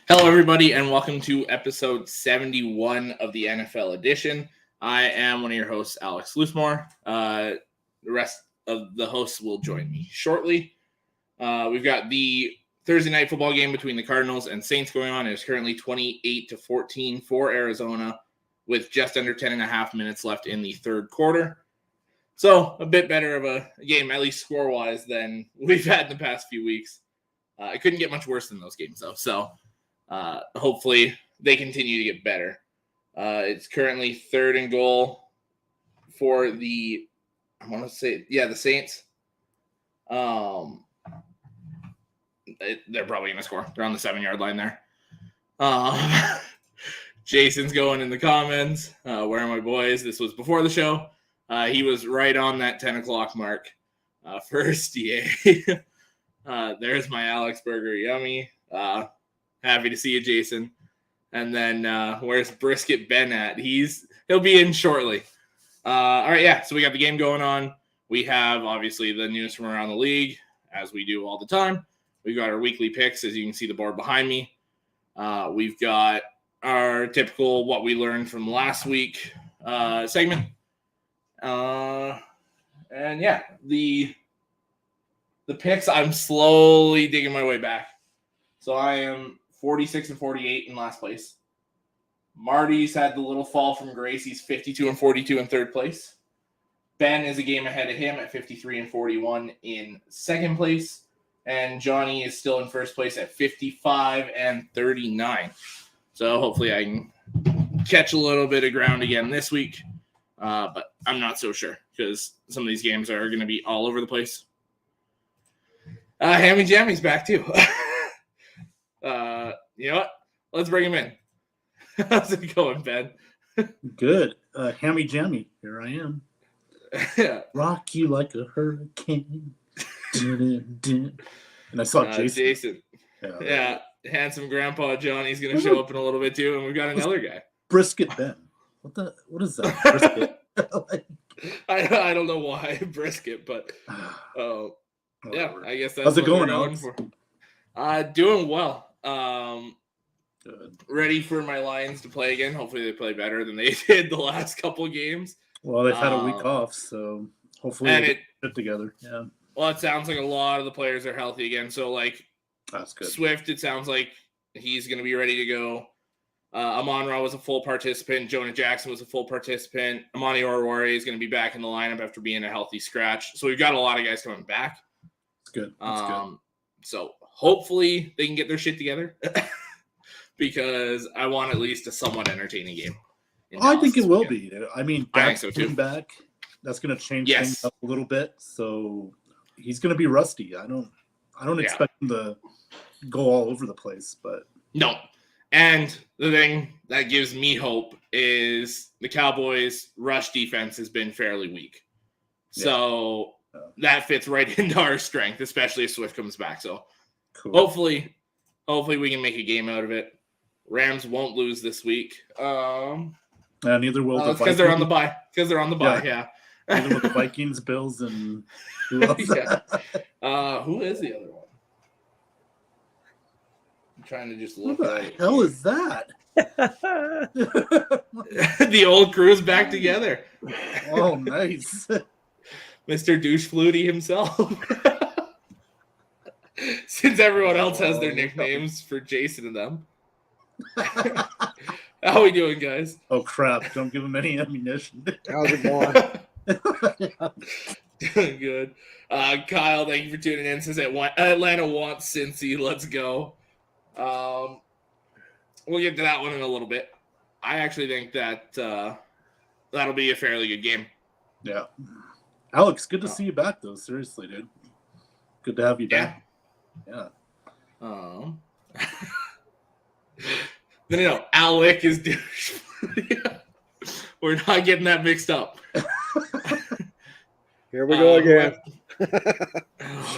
Hello, everybody, and welcome to episode 71 of the NFL edition. I am one of your hosts, Alex Loosemore. The rest of the hosts will join me shortly. We've got the Thursday night football game between the Cardinals and Saints going on. It's currently 28-14 for Arizona with just under 10 and a half minutes left in the third quarter. So a bit better of a game, at least score-wise, than we've had in the past few weeks. It couldn't get much worse than those games, though. So hopefully they continue to get better. It's currently third and goal for the Saints. They're probably going to score. They're on the 7-yard line there. Jason's going in the comments. Where are my boys? This was before the show. He was right on that 10 o'clock mark. First, yay. There's my Alex Burger. Yummy. Happy to see you, Jason. And then where's Brisket Ben at? He'll be in shortly. All right, yeah. So we got the game going on. We have obviously the news from around the league, as we do all the time. We've got our weekly picks, as you can see the board behind me. We've got our typical what we learned from last week segment. And yeah, the picks, I'm slowly digging my way back. So I am 46-48 in last place. Marty's had the little fall from grace. He's 52-42 in third place. Ben is a game ahead of him at 53-41 in second place. And Johnny is still in first place at 55-39. So hopefully I can catch a little bit of ground again this week. But I'm not so sure because some of these games are going to be all over the place. Hammy Jammy's back too. You know what? Let's bring him in. How's it going, Ben? Good. Hammy Jammy, here I am. Yeah. Rock you like a hurricane. And I saw Jason. Yeah. Handsome Grandpa Johnny's going to show up in a little bit too, and we've got another guy. Brisket Ben. What is that? Brisket? I don't know why brisket, but yeah, I guess that's how's it going, Alex? Doing well. Good. Ready for my Lions to play again. Hopefully they play better than they did the last couple of games. Well, they've had a week off, so hopefully they get it together. Yeah. Well, it sounds like a lot of the players are healthy again. So, like, that's good. Swift, it sounds like he's going to be ready to go. Amon-Ra was a full participant. Jonah Jackson was a full participant. Amani Oruwariye is going to be back in the lineup after being a healthy scratch. So we've got a lot of guys coming back. That's good. That's good. So hopefully they can get their shit together because I want at least a somewhat entertaining game. I think it will be. I mean, I think so too. Back, that's going to change things up a little bit. So he's going to be rusty. I don't expect him to go all over the place, but no. And the thing that gives me hope is the Cowboys' rush defense has been fairly weak. Yeah. So that fits right into our strength, especially if Swift comes back. So cool. Hopefully we can make a game out of it. Rams won't lose this week. Neither will the Vikings. Because they're on the bye. Yeah. Neither will the Vikings, Bills, and who else? Yeah. Who is the other one? I'm trying to just look. What the hell is that? The old crew's back together. Oh, nice. Mr. Douche Flutie himself. Since everyone else has their nicknames for Jason and them. How we doing, guys? Oh, crap. Don't give him any ammunition. How's it going? Doing good. Kyle, thank you for tuning in. Says Atlanta wants Cincy. Let's go. We'll get to that one in a little bit. I actually think that that'll be a fairly good game. Yeah. Alex, good to see you back, though. Seriously, dude. Good to have you back. Yeah. No. Alec is douche. We're not getting that mixed up. Here we go again.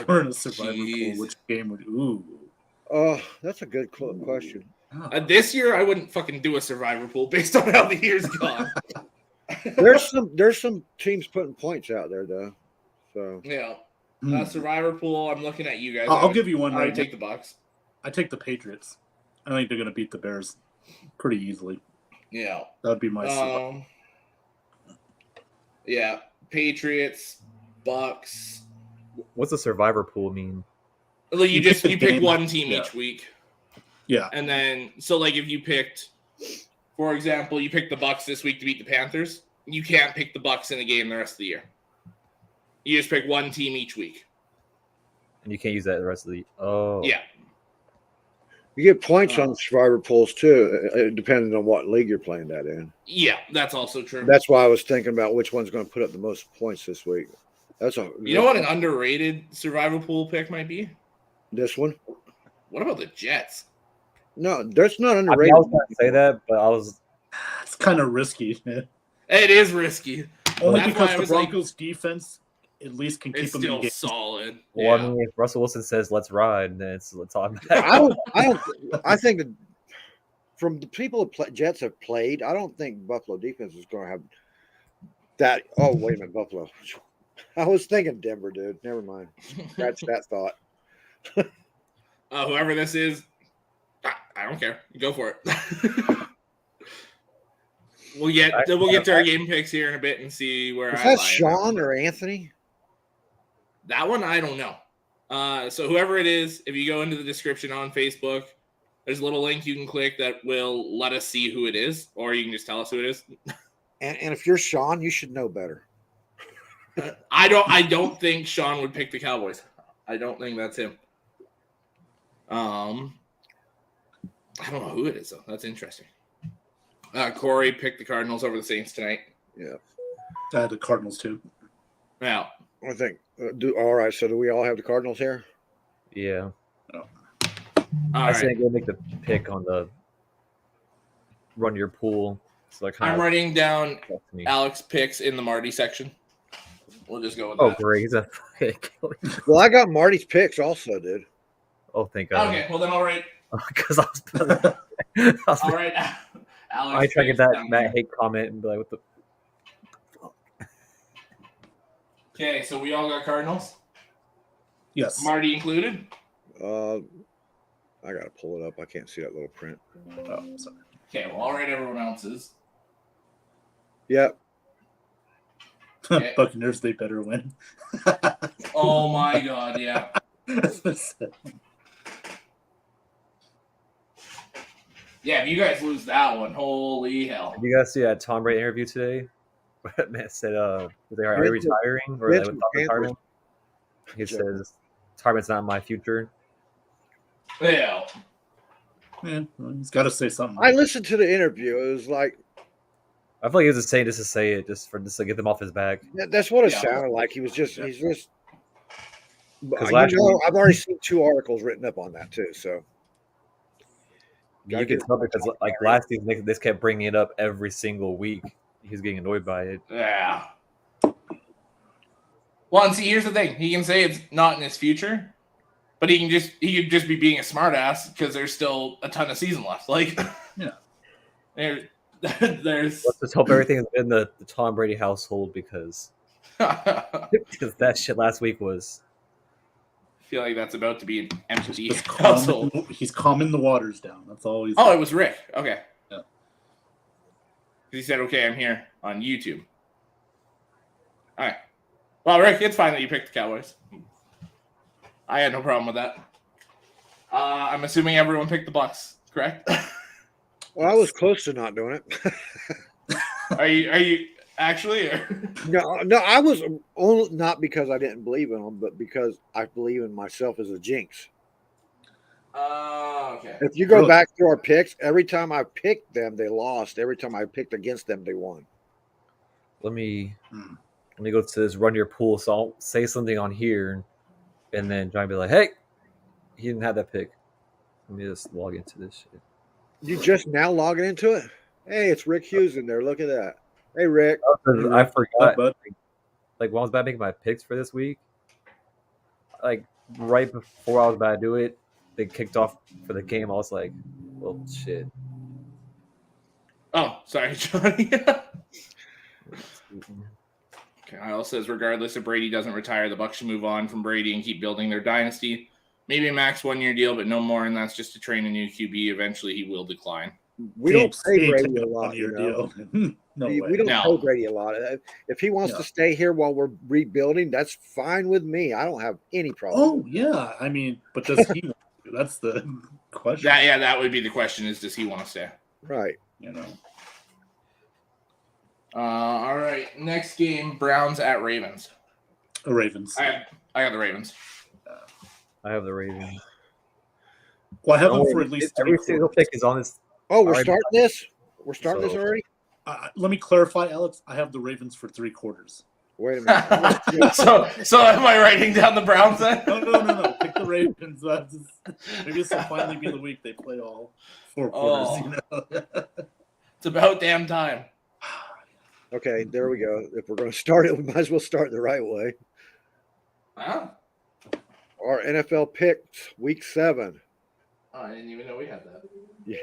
We're in a survivor pool. Which game would? Ooh. Oh, that's a good question. This year, I wouldn't fucking do a survivor pool based on how the year's gone. There's some teams putting points out there though. So yeah, survivor pool. I'm looking at you guys. I'll give you one. I take the Bucs. I take the Patriots. I think they're going to beat the Bears pretty easily. Yeah. That would be my Yeah. Patriots, Bucs. What's a survivor pool mean? Like you pick one team Yeah. each week. Yeah. And then so like if you picked, for example, you picked the Bucs this week to beat the Panthers, you can't pick the Bucs in a game the rest of the year. You just pick one team each week. And you can't use that the rest of the. Oh. Yeah. You get points on survivor pools too, depending on what league you're playing that in. Yeah, that's also true. That's why I was thinking about which one's going to put up the most points this week. You know what an underrated survival pool pick might be? This one? What about the Jets? No, that's not underrated. I mean, I was going to say that, but I was. It's kind of risky. It is risky. Only That's because why I the was Broncos' defense at least can keep It's them in still game. solid. Well, Yeah. I mean, if Russell Wilson says "Let's ride," then it's all. I think that from the people Jets have played, I don't think Buffalo defense is going to have that. Oh, wait a minute, Buffalo. I was thinking Denver, dude. Never mind. Scratch that thought. Whoever this is, I don't care. Go for it. We'll get to our game picks here in a bit and see where Is I that lie. Sean or Anthony? That one I don't know. So whoever it is, if you go into the description on Facebook, there's a little link you can click that will let us see who it is, or you can just tell us who it is. And if you're Sean, you should know better. I don't think Sean would pick the Cowboys. I don't think that's him. I don't know who it is though. That's interesting. Corey picked the Cardinals over the Saints tonight. Yeah. I had the Cardinals too. Yeah. I think. All right. So do we all have the Cardinals here? Yeah. All I right. say go make the pick on the run your pool. So like I'm writing down me. Alex picks in the Marty section. We'll just go with Oh, that. great! He's a pick. Well, I got Marty's picks also, dude. Oh, thank God. Okay, well then I'll write. Because I was. All right. Alex I try to get picks that down Matt here. hate comment and be like, "What the." Okay, so we all got Cardinals. Yes. Marty included. I gotta pull it up. I can't see that little print. Oh, sorry. Okay, well I'll write everyone else's. Yep. Okay. Buccaneers, they better win. Oh my God, yeah. Yeah, if you guys lose that one, holy hell. Did you guys see that Tom Brady interview today? Matt said, "Are they retiring or Vince they would Panthers. retirement?" He says, "Retirement's not my future." Yeah. Man, well, he's got to say something. I listened to the interview. It was like I feel like he was just saying just to say it, just to get them off his back. that's what it Yeah. sounded like. He's just. Because last week- I've already seen 2 articles written up on that too. So You can tell because like last season they just kept bringing it up every single week. He's getting annoyed by it. Yeah. Well, and see, here's the thing. He can say it's not in his future, but he could just be being a smartass because there's still a ton of season left. Like, Yeah. there's Let's just hope everything is in the Tom Brady household because that shit last week was. I feel like that's about to be an empty Just household. he's calming the waters down. That's all he's. Oh, it was Rick. Okay. Yeah. He said, "Okay, I'm here on YouTube." All right. Well, Rick, it's fine that you picked the Cowboys. I had no problem with that. I'm assuming everyone picked the Bucs, correct? well, I was close to not doing it. Are you actually? Or? No, I was only not because I didn't believe in them, but because I believe in myself as a jinx. Okay. If you go Really? back to our picks, every time I picked them, they lost. Every time I picked against them, they won. Let me go to this run your pool. So I'll say something on here, and then John will be like, "Hey, he didn't have that pick." Let me just log into this shit. You just now logging into it? Hey, it's Rick Hughes in there. Look at that. Hey, Rick. I forgot. But Like when I was about to make my picks for this week, like right before I was about to do it, they kicked off for the game. I was like, "Well, shit." Oh, sorry, Johnny. Kyle says, regardless if Brady doesn't retire, the Bucs should move on from Brady and keep building their dynasty. maybe a max 1-year deal, but no more, and that's just to train a new QB. Eventually, he will decline. We don't pay He ain't Brady taking a a lot. one-year You know? deal. No way. We don't No. pay Brady a lot. If he wants to stay here while we're rebuilding, that's fine with me. I don't have any problem. Oh yeah, I mean, but does he want to? That's the question. That would be the question: is does he want to stay? Right. You know. All right. Next game: Browns at Ravens. The Ravens. I got the Ravens. I have the Ravens. Well, I have them for at least every 3 single quarters. pick is on this. Oh, we're Alright. starting this? We're starting this So- already? Let me clarify, Alex. I have the Ravens for 3 quarters. Wait a minute. so am I writing down the Browns then? No. Pick the Ravens. Maybe this will finally be the week they play all 4 quarters. You know? It's about damn time. Okay, there we go. If we're going to start it, we might as well start the right way. Huh? Our NFL picks, week 7. Oh, I didn't even know we had that. Yeah.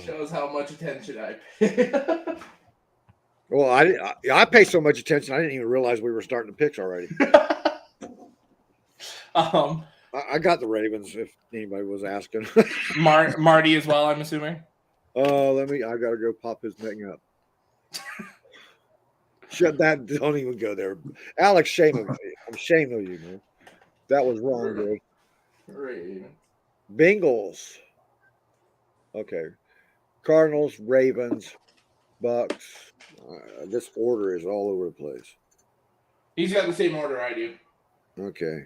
Shows how much attention I pay. Well, I pay so much attention, I didn't even realize we were starting the picks already. I got the Ravens, if anybody was asking. Marty as well, I'm assuming. I got to go pop his neck up. Shut that. Don't even go there. Alex, shame of you. I'm ashamed of you, man. That was wrong, dude. Ravens. Bengals. Okay. Cardinals, Ravens, Bucs. This order is all over the place. He's got the same order I do. Okay.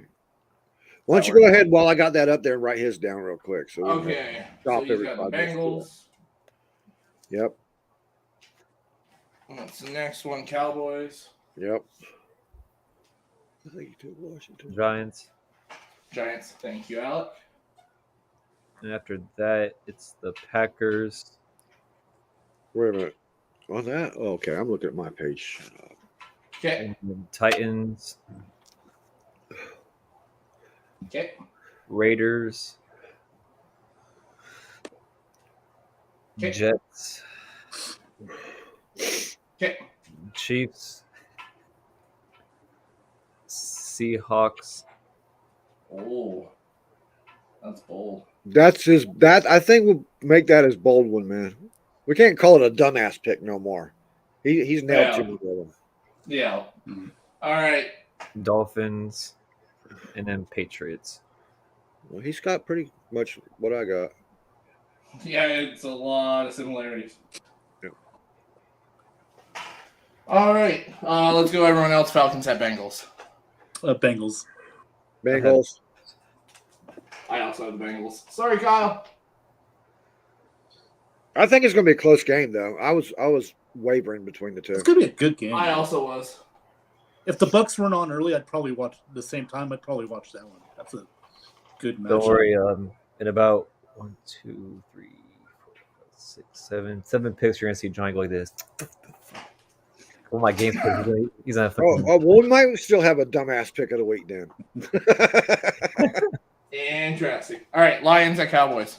Why don't you go ahead while I got that up there and write his down real quick. So Okay. So he's got the Bengals. Yep. What's the next one? Cowboys. Yep. I think you took Washington. Giants. Thank you, Alec. And after that, it's the Packers. Wait a minute. On that? Oh, okay. I'm looking at my page. Shut up. Okay. And then Titans. Okay. Raiders. Okay. Jets. Okay. Chiefs. Seahawks. Oh, that's bold. I think we'll make that his bold one, man. We can't call it a dumbass pick no more. He's nailed too many of them. Yeah. All right. Dolphins. And then Patriots. Well, he's got pretty much what I got. Yeah, it's a lot of similarities. Yep. All right. Let's go. Everyone else. Falcons at Bengals. Bengals. Bengals. I also have the Bengals. Sorry, Kyle. I think it's going to be a close game, though. I was wavering between the two. It's going to be a good game. I also was. If the Bucs weren't on early, I'd probably watch the same time. I'd probably watch that one. That's a good match. Don't worry. In about 1, 2, 3, 4, 5, 6, 7 picks, you're gonna see Johnny go like this. Well, my game. He's on. Well, we might still have a dumbass pick of the week then. Interesting. All right. Lions at Cowboys.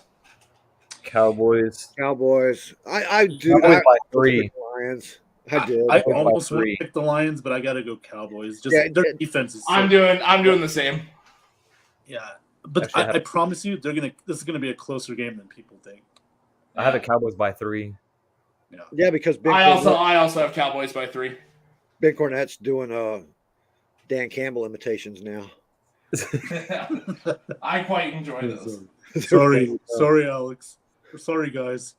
Cowboys. I do. Cowboys by 3. Lions. I did. I Cowboys almost by want 3. to pick the Lions, but I got to go Cowboys. Just Yeah, their defense is. I'm doing the same. Yeah, but Actually, I promise you, this is gonna be a closer game than people think. I have the Cowboys by 3. Yeah, because I also have Cowboys by 3. Ben Cornette's doing Dan Campbell imitations now. I quite enjoy those. Sorry, Alex. Sorry, guys.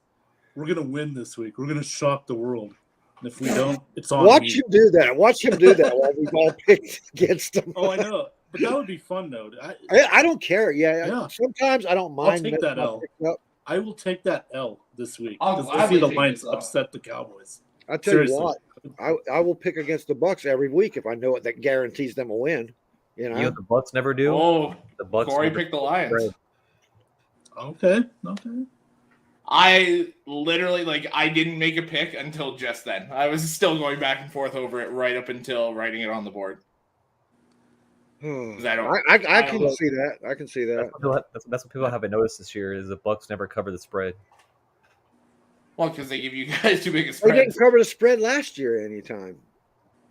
We're gonna win this week. We're gonna shock the world. And if we don't, it's on Watch me. him do that. Watch him do that while we all pick against him. Oh, I know, but that would be fun though. I don't care. Yeah. Sometimes I don't mind. I'll take that L. I will take that L this week. I see the Lions upset the Cowboys. I tell you what, I will pick against the Bucs every week if I know it. That guarantees them a win. You know, the Bucs never do. Oh, the Bucs. Corey picked the Lions. Okay. I literally I didn't make a pick until just then. I was still going back and forth over it right up until writing it on the board. I can see that. I can see that. That's what people haven't noticed this year is the Bucs never cover the spread. Well, because they give you guys too big a spread. They didn't cover the spread last year anytime.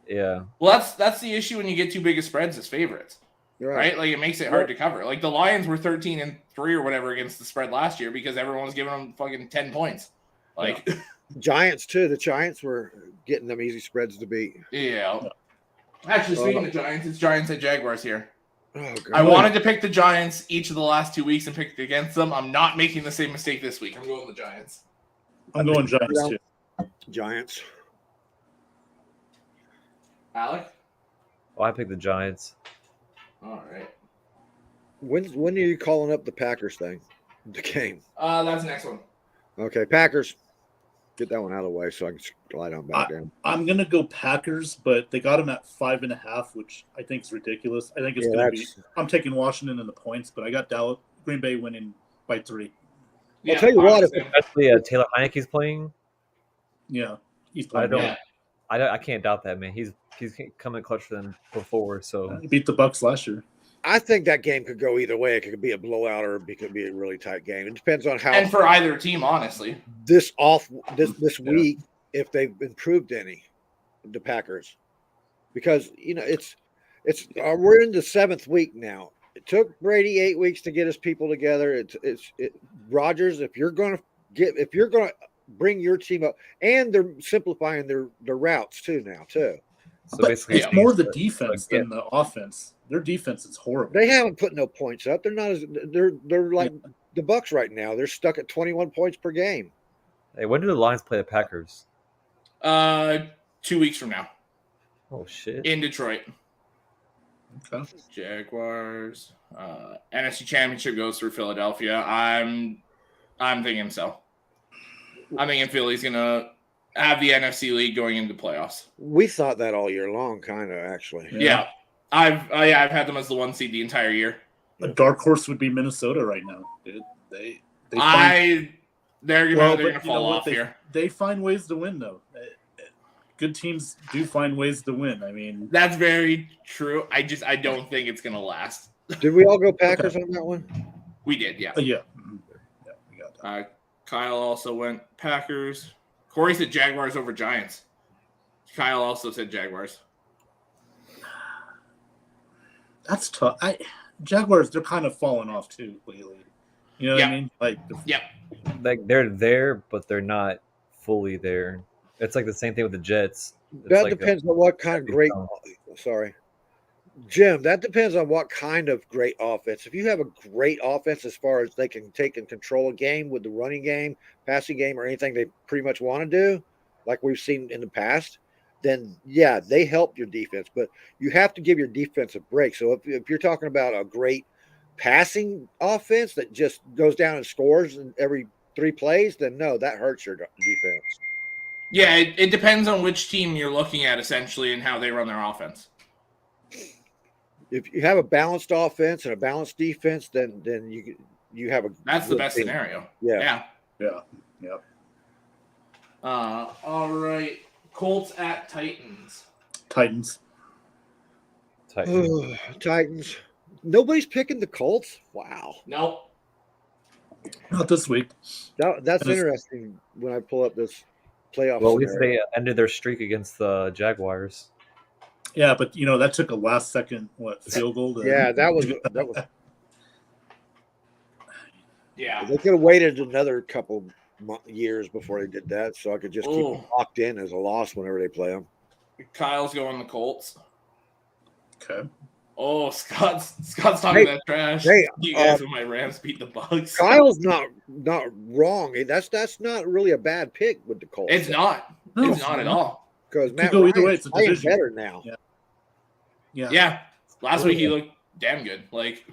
Yeah. Well, that's the issue when you get too big of spreads as favorites, You're right? Like it makes it hard to cover. Like the Lions were 13-3 or whatever against the spread last year because everyone was giving them fucking 10 points. Like Giants too. The Giants were getting them easy spreads to beat. yeah. Actually, speaking of Giants, it's Giants at Jaguars here. Oh, God. I wanted to pick the Giants each of the last 2 weeks and picked against them. I'm not making the same mistake this week. I'm going with the Giants. I'm going Giants too. Giants. Alec? Oh, I picked the Giants. All right. When are you calling up the Packers thing? The game. That's the next one. Okay, Packers. Get that one out of the way so I can glide on back down. I'm gonna go Packers, but they got them at 5.5, which I think is ridiculous. I think it's gonna be. I'm taking Washington in the points, but I got Green Bay winning by 3. I'll tell you what. Especially Taylor Heineke's playing. Yeah, he's playing. I can't doubt that, man. He's coming clutch for them before. So he beat the Bucs last year. I think that game could go either way. It could be a blowout or it could be a really tight game. It depends on how. And for either team, honestly, this week, if they've improved any, the Packers, because it's we're in the 7th week now. It took Brady 8 weeks to get his people together. Rodgers. If you're going to bring your team up, and they're simplifying their routes too now too. So but basically, it's more the defense than the offense. Their defense is horrible. They haven't put no points up. They're not as they're like the Bucs right now. They're stuck at 21 points per game. Hey, when do the Lions play the Packers? 2 weeks from now. Oh shit! In Detroit. Okay. Jaguars. NFC Championship goes through Philadelphia. I'm thinking so. I'm thinking Philly's gonna have the NFC lead going into playoffs. We thought that all year long, kind of actually. Yeah. I've had them as the 1 seed the entire year. A dark horse would be Minnesota right now. They're gonna fall off here. They find ways to win though. Good teams do find ways to win. I mean, that's very true. I don't think it's gonna last. Did we all go Packers on that one? We did, yeah. Yeah. We got that. Kyle also went Packers. Corey said Jaguars over Giants. Kyle also said Jaguars. That's tough. Jaguars, they're kind of falling off too lately. You know what I mean? Like they're there, but they're not fully there. It's like the same thing with the Jets. That depends on what kind of great. Sorry, Jim. That depends on what kind of great offense. If you have a great offense, as far as they can take and control a game with the running game, passing game, or anything they pretty much want to do, like we've seen in the past, then yeah, they help your defense. But you have to give your defense a break. So if you're talking about a great passing offense that just goes down and scores in every 3 plays, then no, that hurts your defense. Yeah, it depends on which team you're looking at, essentially, and how they run their offense. If you have a balanced offense and a balanced defense, then you have a. That's the best scenario. Yeah. All right, Colts at Titans. Titans. Titans. Nobody's picking the Colts. Wow. Nope. Not this week. That's interesting when I pull up this playoff. Well, at least they ended their streak against the Jaguars. Yeah, but that took a last second field goal. That was. Yeah. They could have waited another couple years before they did that, so I could just keep them locked in as a loss whenever they play them. Kyle's going the Colts. Okay. Oh, Scott's talking that trash. Hey, you guys when my Rams beat the Bucs. Kyle's not wrong. That's not really a bad pick with the Colts. It's not. No, it's not at all. Because Matt go either way. It's a playing division. Better now. Yeah. Last week he looked damn good. Like,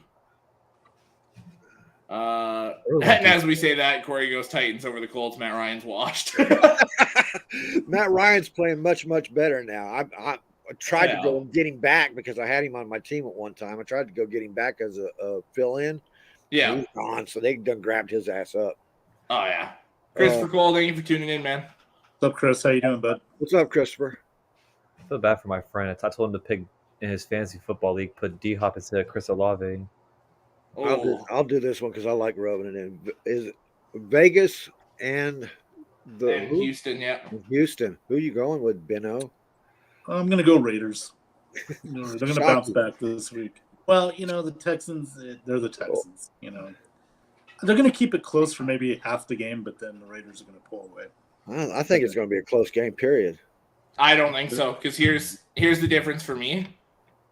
and as we say that, Corey goes Titans over the Colts. Matt Ryan's washed. Matt Ryan's playing much better now. I tried to go and get him back because I had him on my team at one time. I tried to go get him back as a fill-in. Yeah. He's gone, so they done grabbed his ass up. Oh, yeah. Christopher Cole, thank you for tuning in, man. What's up, Chris? How you doing, bud? What's up, Christopher? I feel bad for my friend. I told him to pick in his fantasy football league, put D-Hop instead of Chris Olave. I'll do this one because I like rubbing it in. Is it Vegas and Houston, yeah. Houston. Who you going with, Benno? I'm going to go Raiders. They're going to bounce back this week. Well, the Texans, they're the Texans. They're going to keep it close for maybe half the game, but then the Raiders are going to pull away. I think it's going to be a close game, period. I don't think so, because here's the difference for me.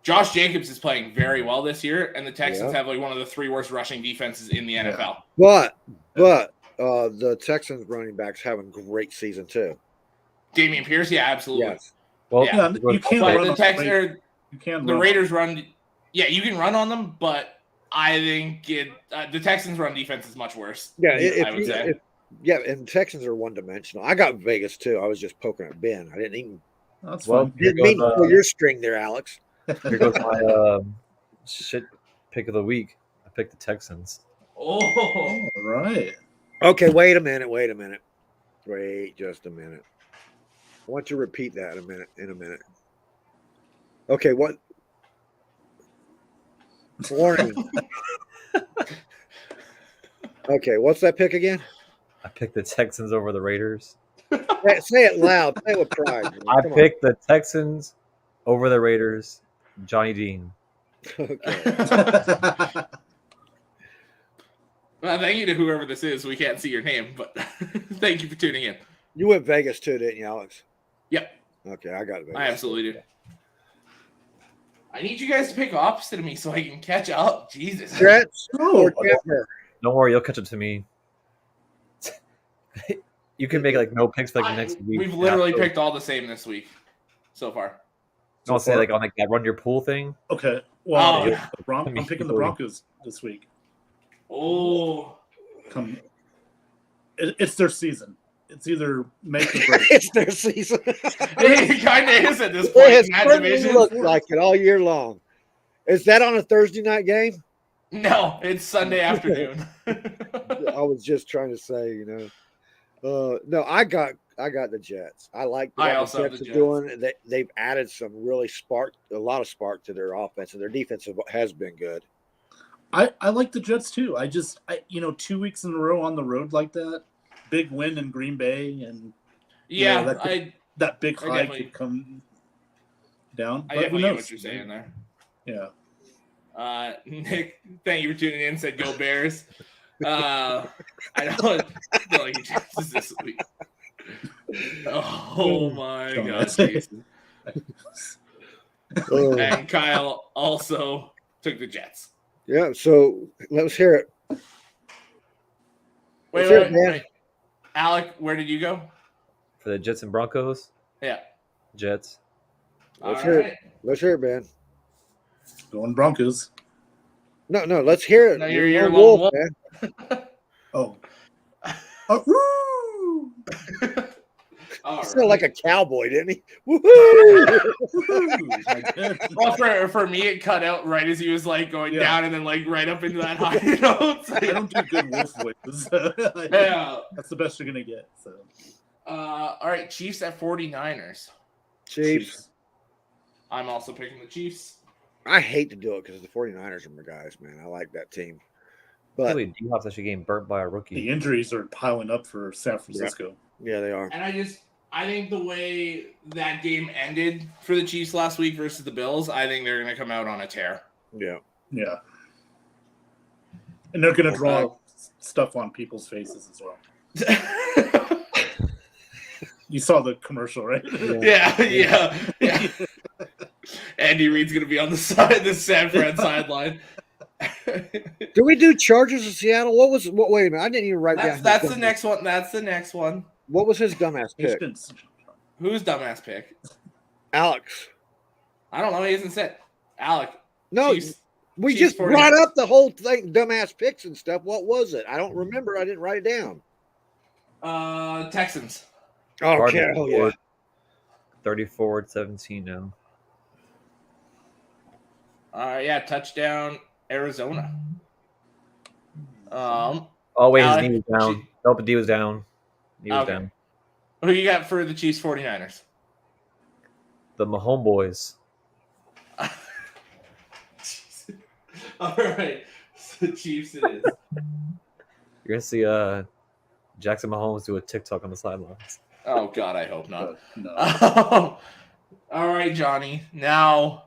Josh Jacobs is playing very well this year, and the Texans have like one of the 3 worst rushing defenses in the NFL. But the Texans running backs having a great season too. Dameon Pierce, yeah, absolutely. Yes. Well, you can't run the Raiders run. Yeah, you can run on them, but I think the Texans' run defense is much worse. Yeah, and Texans are one-dimensional. I got Vegas too. I was just poking at Ben. I didn't even. That's fine. Didn't mean to pull your string there, Alex. Here goes my shit pick of the week. I picked the Texans. Oh, all right. Okay, wait a minute. Wait just a minute. I want you to repeat that in a minute. Okay, what? Warning. Okay, what's that pick again? I picked the Texans over the Raiders. Say it loud. Say it with pride. I picked the Texans over the Raiders. Johnny Dean. Okay. Well, thank you to whoever this is. We can't see your name, but thank you for tuning in. You went Vegas too, didn't you, Alex? Yep. Okay, I got Vegas. I absolutely do. I need you guys to pick opposite of me so I can catch up. Jesus. Jets or Denver? Don't worry, you'll catch up to me. You can make like no picks for, like the next week. We've literally picked all the same this week so far. I'll say like on like that run your pool thing. Okay. Well, I'm picking the Broncos this week. Oh, it's their season. It's either make or break. It's their season. It kind of is at this point. It has certainly looked like it all year long. Is that on a Thursday night game? No, it's Sunday afternoon. I was just trying to say, no, I got the Jets. I like what the Jets are doing. They've added some really a lot of spark to their offense, and their defense has been good. I like the Jets too. I 2 weeks in a row on the road like that, big win in Green Bay, and that big high could come down. I definitely get what you're saying there. Yeah. Nick, thank you for tuning in. Said go Bears. I don't feel like he chances this week. Oh my God, Jason. And Kyle also took the Jets. Yeah, so let's hear it. Wait. Alec, where did you go? For the Jets and Broncos? Yeah. Jets. Let's hear it. Let's hear it, man. Going Broncos. No, let's hear it. No, you're lone wolf, man. Oh. He sounded like a cowboy, didn't he? Well, for me, it cut out right as he was like going down and then like right up into that high note. I don't do good wolf voices. Yeah. That's the best you're going to get. So. All right, Chiefs at 49ers. Chiefs. I'm also picking the Chiefs. I hate to do it because the 49ers are my guys, man. I like that team. But D-Hop's actually getting burnt by a rookie. The injuries are piling up for San Francisco. Yeah, they are. And I think the way that game ended for the Chiefs last week versus the Bills, I think they're going to come out on a tear. Yeah. Yeah. And they're going to draw stuff on people's faces as well. You saw the commercial, right? Yeah. Andy Reid's going to be on the San Fran sideline. Did we do Chargers of Seattle? Wait a minute. I didn't even write down. That's the next one. That's the next one. What was his dumbass pick? Whose dumbass pick? Alex. I don't know. He hasn't said. Alec. No, we just brought up the whole thing, dumbass picks and stuff. What was it? I don't remember. I didn't write it down. Texans. Okay. Oh, yeah. 34-17 now. Yeah, touchdown Arizona. Oh wait, his knee was down. Nope, the D was down. He was down. Who you got for the Chiefs 49ers? The Mahomes boys. All right. So Chiefs it is. You're gonna see Jackson Mahomes do a TikTok on the sidelines. Oh God, I hope not. No. All right, Johnny. Now,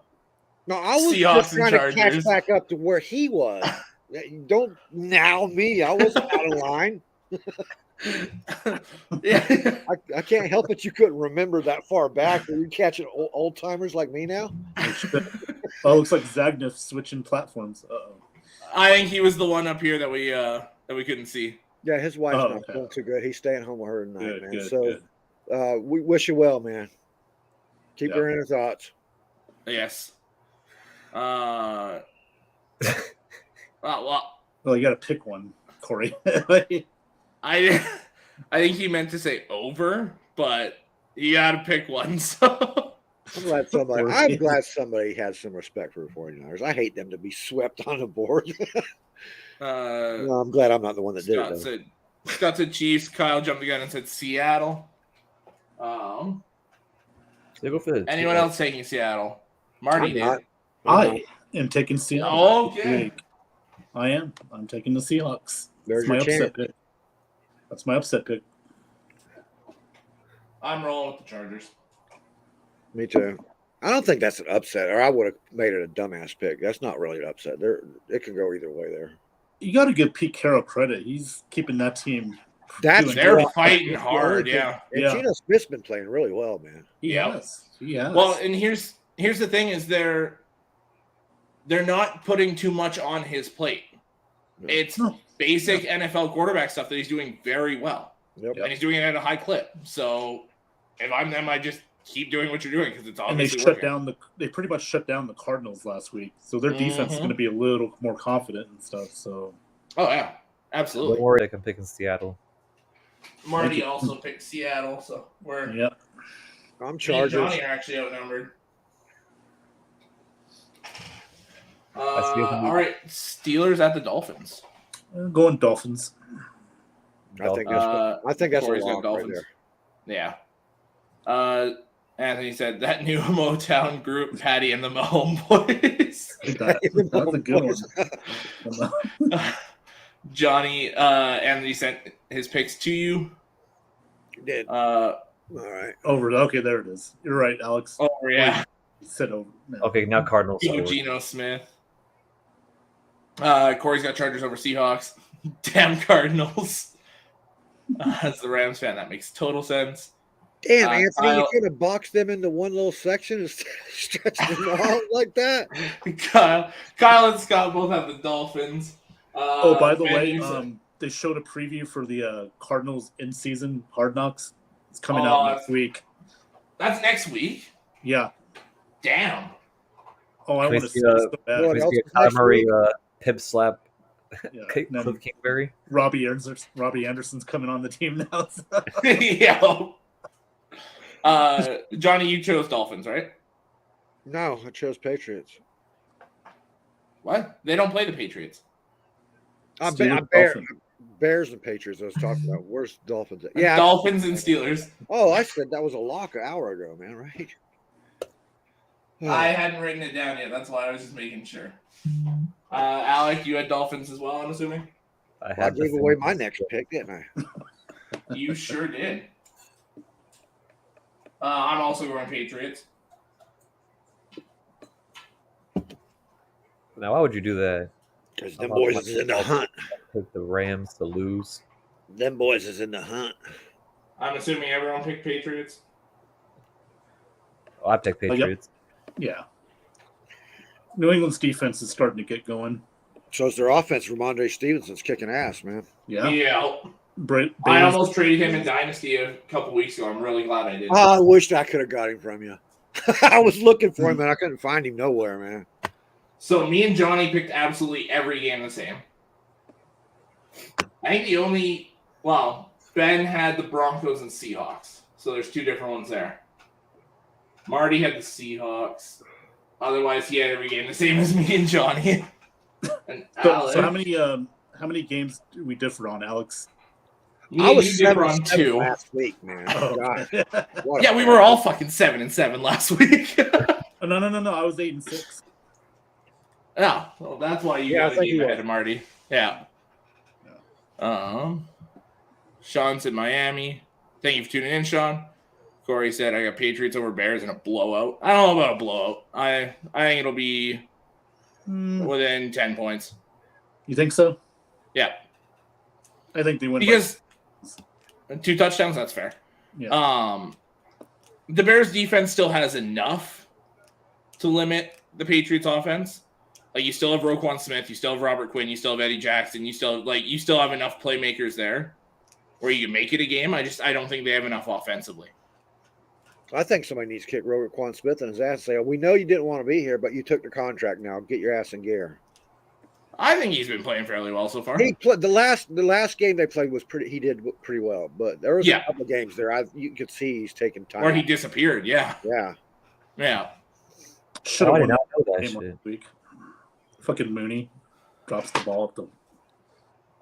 no, I was Seahawks just trying and to catch Chargers. back up to where he was. Don't now me. I wasn't out of line. Yeah. I can't help it. You couldn't remember that far back. Are you catching old timers like me now? Oh, looks like Zagnif switching platforms. Uh-oh. I think he was the one up here that we couldn't see. Yeah, his wife's not feeling too good. He's staying home with her tonight, man. Good, so good. we wish you well, man. Keep her in our thoughts. Yes. Well, you got to pick one, Corey. I think he meant to say over, but you got to pick one. So I'm glad somebody has some respect for the 49ers. I hate them to be swept on the board. No, I'm glad I'm not the one that did it. Scott said Chiefs. Kyle jumped the gun and said Seattle. Anyone else taking Seattle? Marty did. I am taking Seattle. Okay. I am. I'm taking the Seahawks. There's my upset pick. That's my upset pick. I'm rolling with the Chargers. Me too. I don't think that's an upset, or I would have made it a dumbass pick. That's not really an upset. It can go either way there. You got to give Pete Carroll credit. He's keeping that team. They're fighting hard, yeah. And Geno Smith's been playing really well, man. He has. Well, and here's the thing: is they're not putting too much on his plate. It's basic NFL quarterback stuff that he's doing very well, and he's doing it at a high clip. So, if I'm them, I just keep doing what you're doing because it's obviously and they pretty much shut down the Cardinals last week, so their defense is going to be a little more confident and stuff. So, yeah, absolutely. Don't worry, I'm picking Seattle. Marty also picked Seattle, so we're I'm Chargers. Johnny are actually outnumbered. All right, Steelers at the Dolphins. I'm going Dolphins. I think that's a lock right there. Yeah. Anthony said that new Motown group, Patty and the Mahomes Boys. That's a good one. Johnny, Anthony sent his picks to you. He did. All right. Over. Okay, there it is. You're right, Alex. Over, yeah. He said over. No. Okay, now Cardinals. Geno Smith. Corey's got Chargers over Seahawks. Damn Cardinals. As the Rams fan, that makes total sense. Damn, Anthony, you could have boxed them into one little section and stretched them out like that. Kyle and Scott both have the Dolphins. By the way, they showed a preview for the Cardinals in-season Hard Knocks. It's coming out next week. That's next week? Yeah. Damn. I want to see it so bad. Kyler Murray hip slap. Cliff Kingsbury. Robbie Anderson's coming on the team now. Yeah. Johnny, you chose Dolphins, right? No, I chose Patriots. What? They don't play the Patriots. Bears and Patriots I was talking about. Where's Dolphins at? Yeah, Dolphins and Steelers. Oh, I said that was a lock an hour ago, man, right? I hadn't written it down yet. That's why I was just making sure. Alec, you had Dolphins as well, I'm assuming? I gave away my next pick, didn't I? You sure did. I'm also going Patriots. Now, why would you do that? Because them boys is in the hunt. Pick the Rams to lose. Them boys is in the hunt. I'm assuming everyone picked Patriots. I picked Patriots. Yeah. New England's defense is starting to get going. So is their offense. Ramondre Stevenson's kicking ass, man. Yeah. I almost traded him in Dynasty a couple weeks ago. I'm really glad I did. Oh, I wished I could have got him from you. I was looking for him, and I couldn't find him nowhere, man. So me and Johnny picked absolutely every game the same. I think Ben had the Broncos and Seahawks. So there's two different ones there. Marty had the Seahawks. Otherwise, he had every game the same as me and Johnny. And so how many games do we differ on, Alex? I was 7-2 last week, man. Oh, yeah, we were all fucking 7-7 last week. No. I was 8-6. Oh, well, that's why you got a game ahead of Marty. Yeah. Sean's in Miami. Thank you for tuning in, Sean. Corey said, I got Patriots over Bears in a blowout. I don't know about a blowout. I think it'll be within 10 points. You think so? Yeah. I think they win. Because 2 touchdowns, that's fair. Yeah. The Bears defense still has enough to limit the Patriots offense. Like, you still have Roquan Smith, you still have Robert Quinn, you still have Eddie Jackson, you still have enough playmakers there where you can make it a game. I don't think they have enough offensively. I think somebody needs to kick Roquan Smith in his ass and say, we know you didn't want to be here, but you took the contract now. Get your ass in gear. I think he's been playing fairly well so far. He played the last game they played was pretty. He did pretty well, but there was a couple games there. You could see he's taking time. Or he disappeared. Yeah. Should have won that game shit. Week. Fucking Mooney drops the ball at the.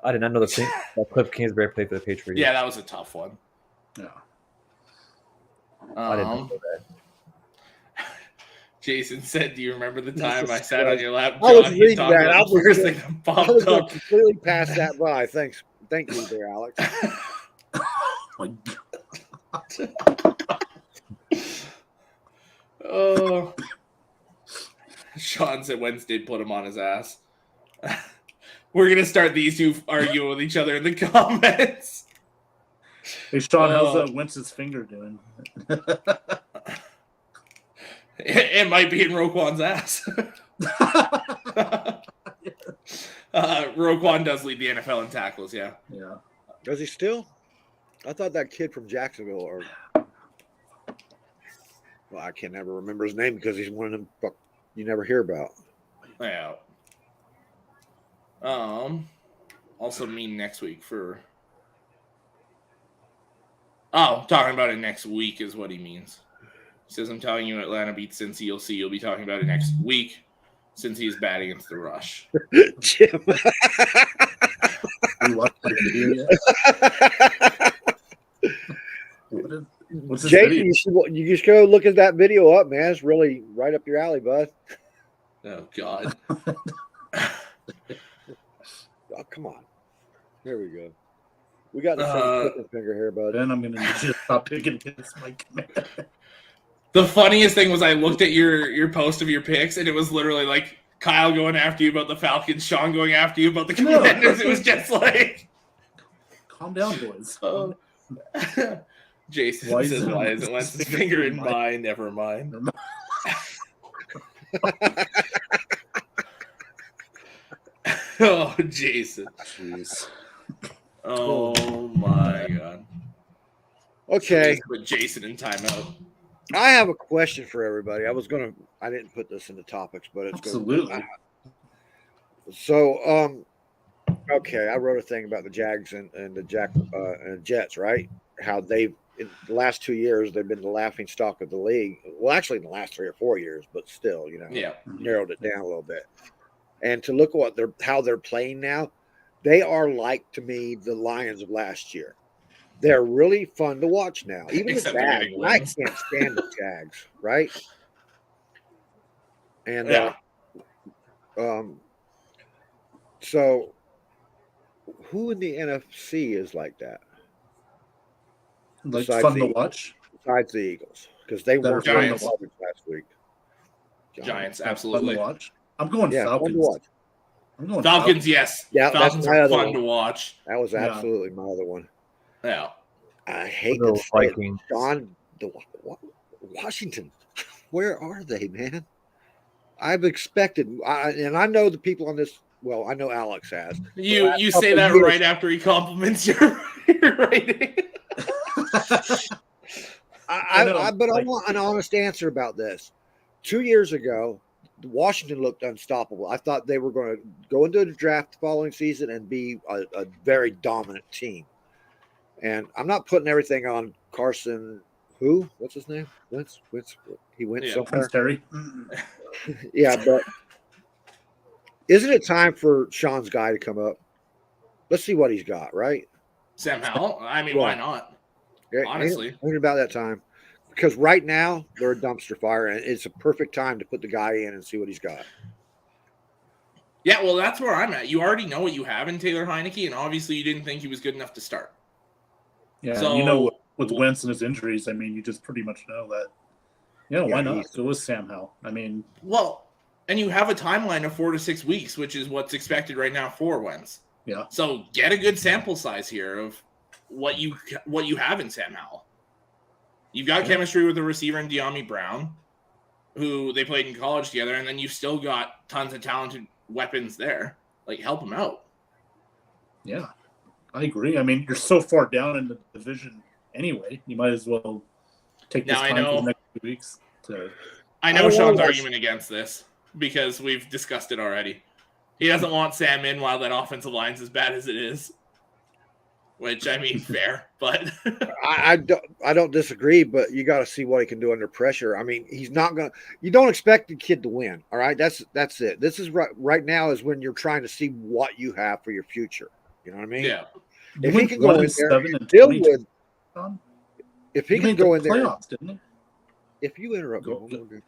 I did not know that Cliff Kingsbury played for the Patriots. Yeah, that was a tough one. Yeah. I didn't know that. Jason said, "Do you remember the time I sat on your lap?" I was reading that. I was up. Completely past that by. Thank you, there, Alex. My God. Oh, Sean said Wednesday put him on his ass. We're gonna start these two arguing with each other in the comments. Hey, Sean, how's Wentz's finger doing? It might be in Roquan's ass. Roquan does lead the NFL in tackles, yeah. Yeah. Does he still? I thought that kid from Jacksonville, I can never remember his name because he's one of them you never hear about. Yeah. Also mean next week for. Oh, talking about it next week is what he means. He says, I'm telling you, Atlanta beats Cincy. You'll see. You'll be talking about it next week since he's bad against the rush. Jim. You watched the video yet? What's this Jason, video? you just go look at that video up, man. It's really right up your alley, bud. Oh, God. Oh, come on. There we go. We got the same chicken finger here, bud. Then I'm going to need you to stop picking against my command. The funniest thing was I looked at your post of your picks, and it was literally like Kyle going after you about the Falcons, Sean going after you about the Commanders. It was just like... Calm down, boys. Jason says, why isn't Wentz's finger in mine? Never mind. Oh, Jason. Jeez. Oh, my God. Okay. Put Jason in timeout. I have a question for everybody. I didn't put this in the topics, but it's absolutely. So, okay, I wrote a thing about the Jags and the Jets, right? How they've in the last 2 years they've been the laughing stock of the league. Well, actually, in the last 3 or 4 years, but still, narrowed it down a little bit. And to look at how they're playing now, they are like, to me, the Lions of last year. They're really fun to watch now. Even the Jags. I can't stand the Jags, right? And so who in the NFC is like that? Like fun to watch? Besides the Eagles. Because they were Giants last week. Giants, absolutely. Fun to watch? I'm going Falcons. Fun to watch. I'm going Falcons, yes. Yeah, Falcons are fun to watch. That was absolutely my other one. Yeah. I hate the Vikings. Washington. Where are they, man? I've expected, and I know the people on this. Well, I know Alex has. You say that right after he compliments your rating. But I want an honest answer about this. 2 years ago, Washington looked unstoppable. I thought they were going to go into the draft the following season and be a very dominant team. And I'm not putting everything on Carson. Who? What's his name? Wentz. He went somewhere. Terry. Yeah, but isn't it time for Sean's guy to come up? Let's see what he's got, right? Sam Howell? I mean, why not? Honestly. Ain't about that time. Because right now, they're a dumpster fire, and it's a perfect time to put the guy in and see what he's got. Yeah, well, that's where I'm at. You already know what you have in Taylor Heineke, and obviously you didn't think he was good enough to start. Yeah, so, with Wentz and his injuries, I mean, you just pretty much know that. Why not? Go with Sam Howell. I mean, and you have a timeline of 4 to 6 weeks, which is what's expected right now for Wentz. Yeah. So get a good sample size here of what you have in Sam Howell. You've got chemistry with a receiver in De'Ami Brown, who they played in college together, and then you've still got tons of talented weapons there. Like, help him out. Yeah, I agree. I mean, you're so far down in the division anyway. You might as well take this time for the next 2 weeks. I know Sean's argument against this because we've discussed it already. He doesn't want Sam in while that offensive line's as bad as it is. Which, I mean, fair, but I don't disagree, but you got to see what he can do under pressure. I mean, he's not going to – you don't expect the kid to win, all right? That's it. This is right now is when you're trying to see what you have for your future. You know what I mean? Yeah. If he can go in there and deal with – if he can go in there – playoffs, didn't he? If you interrupt me,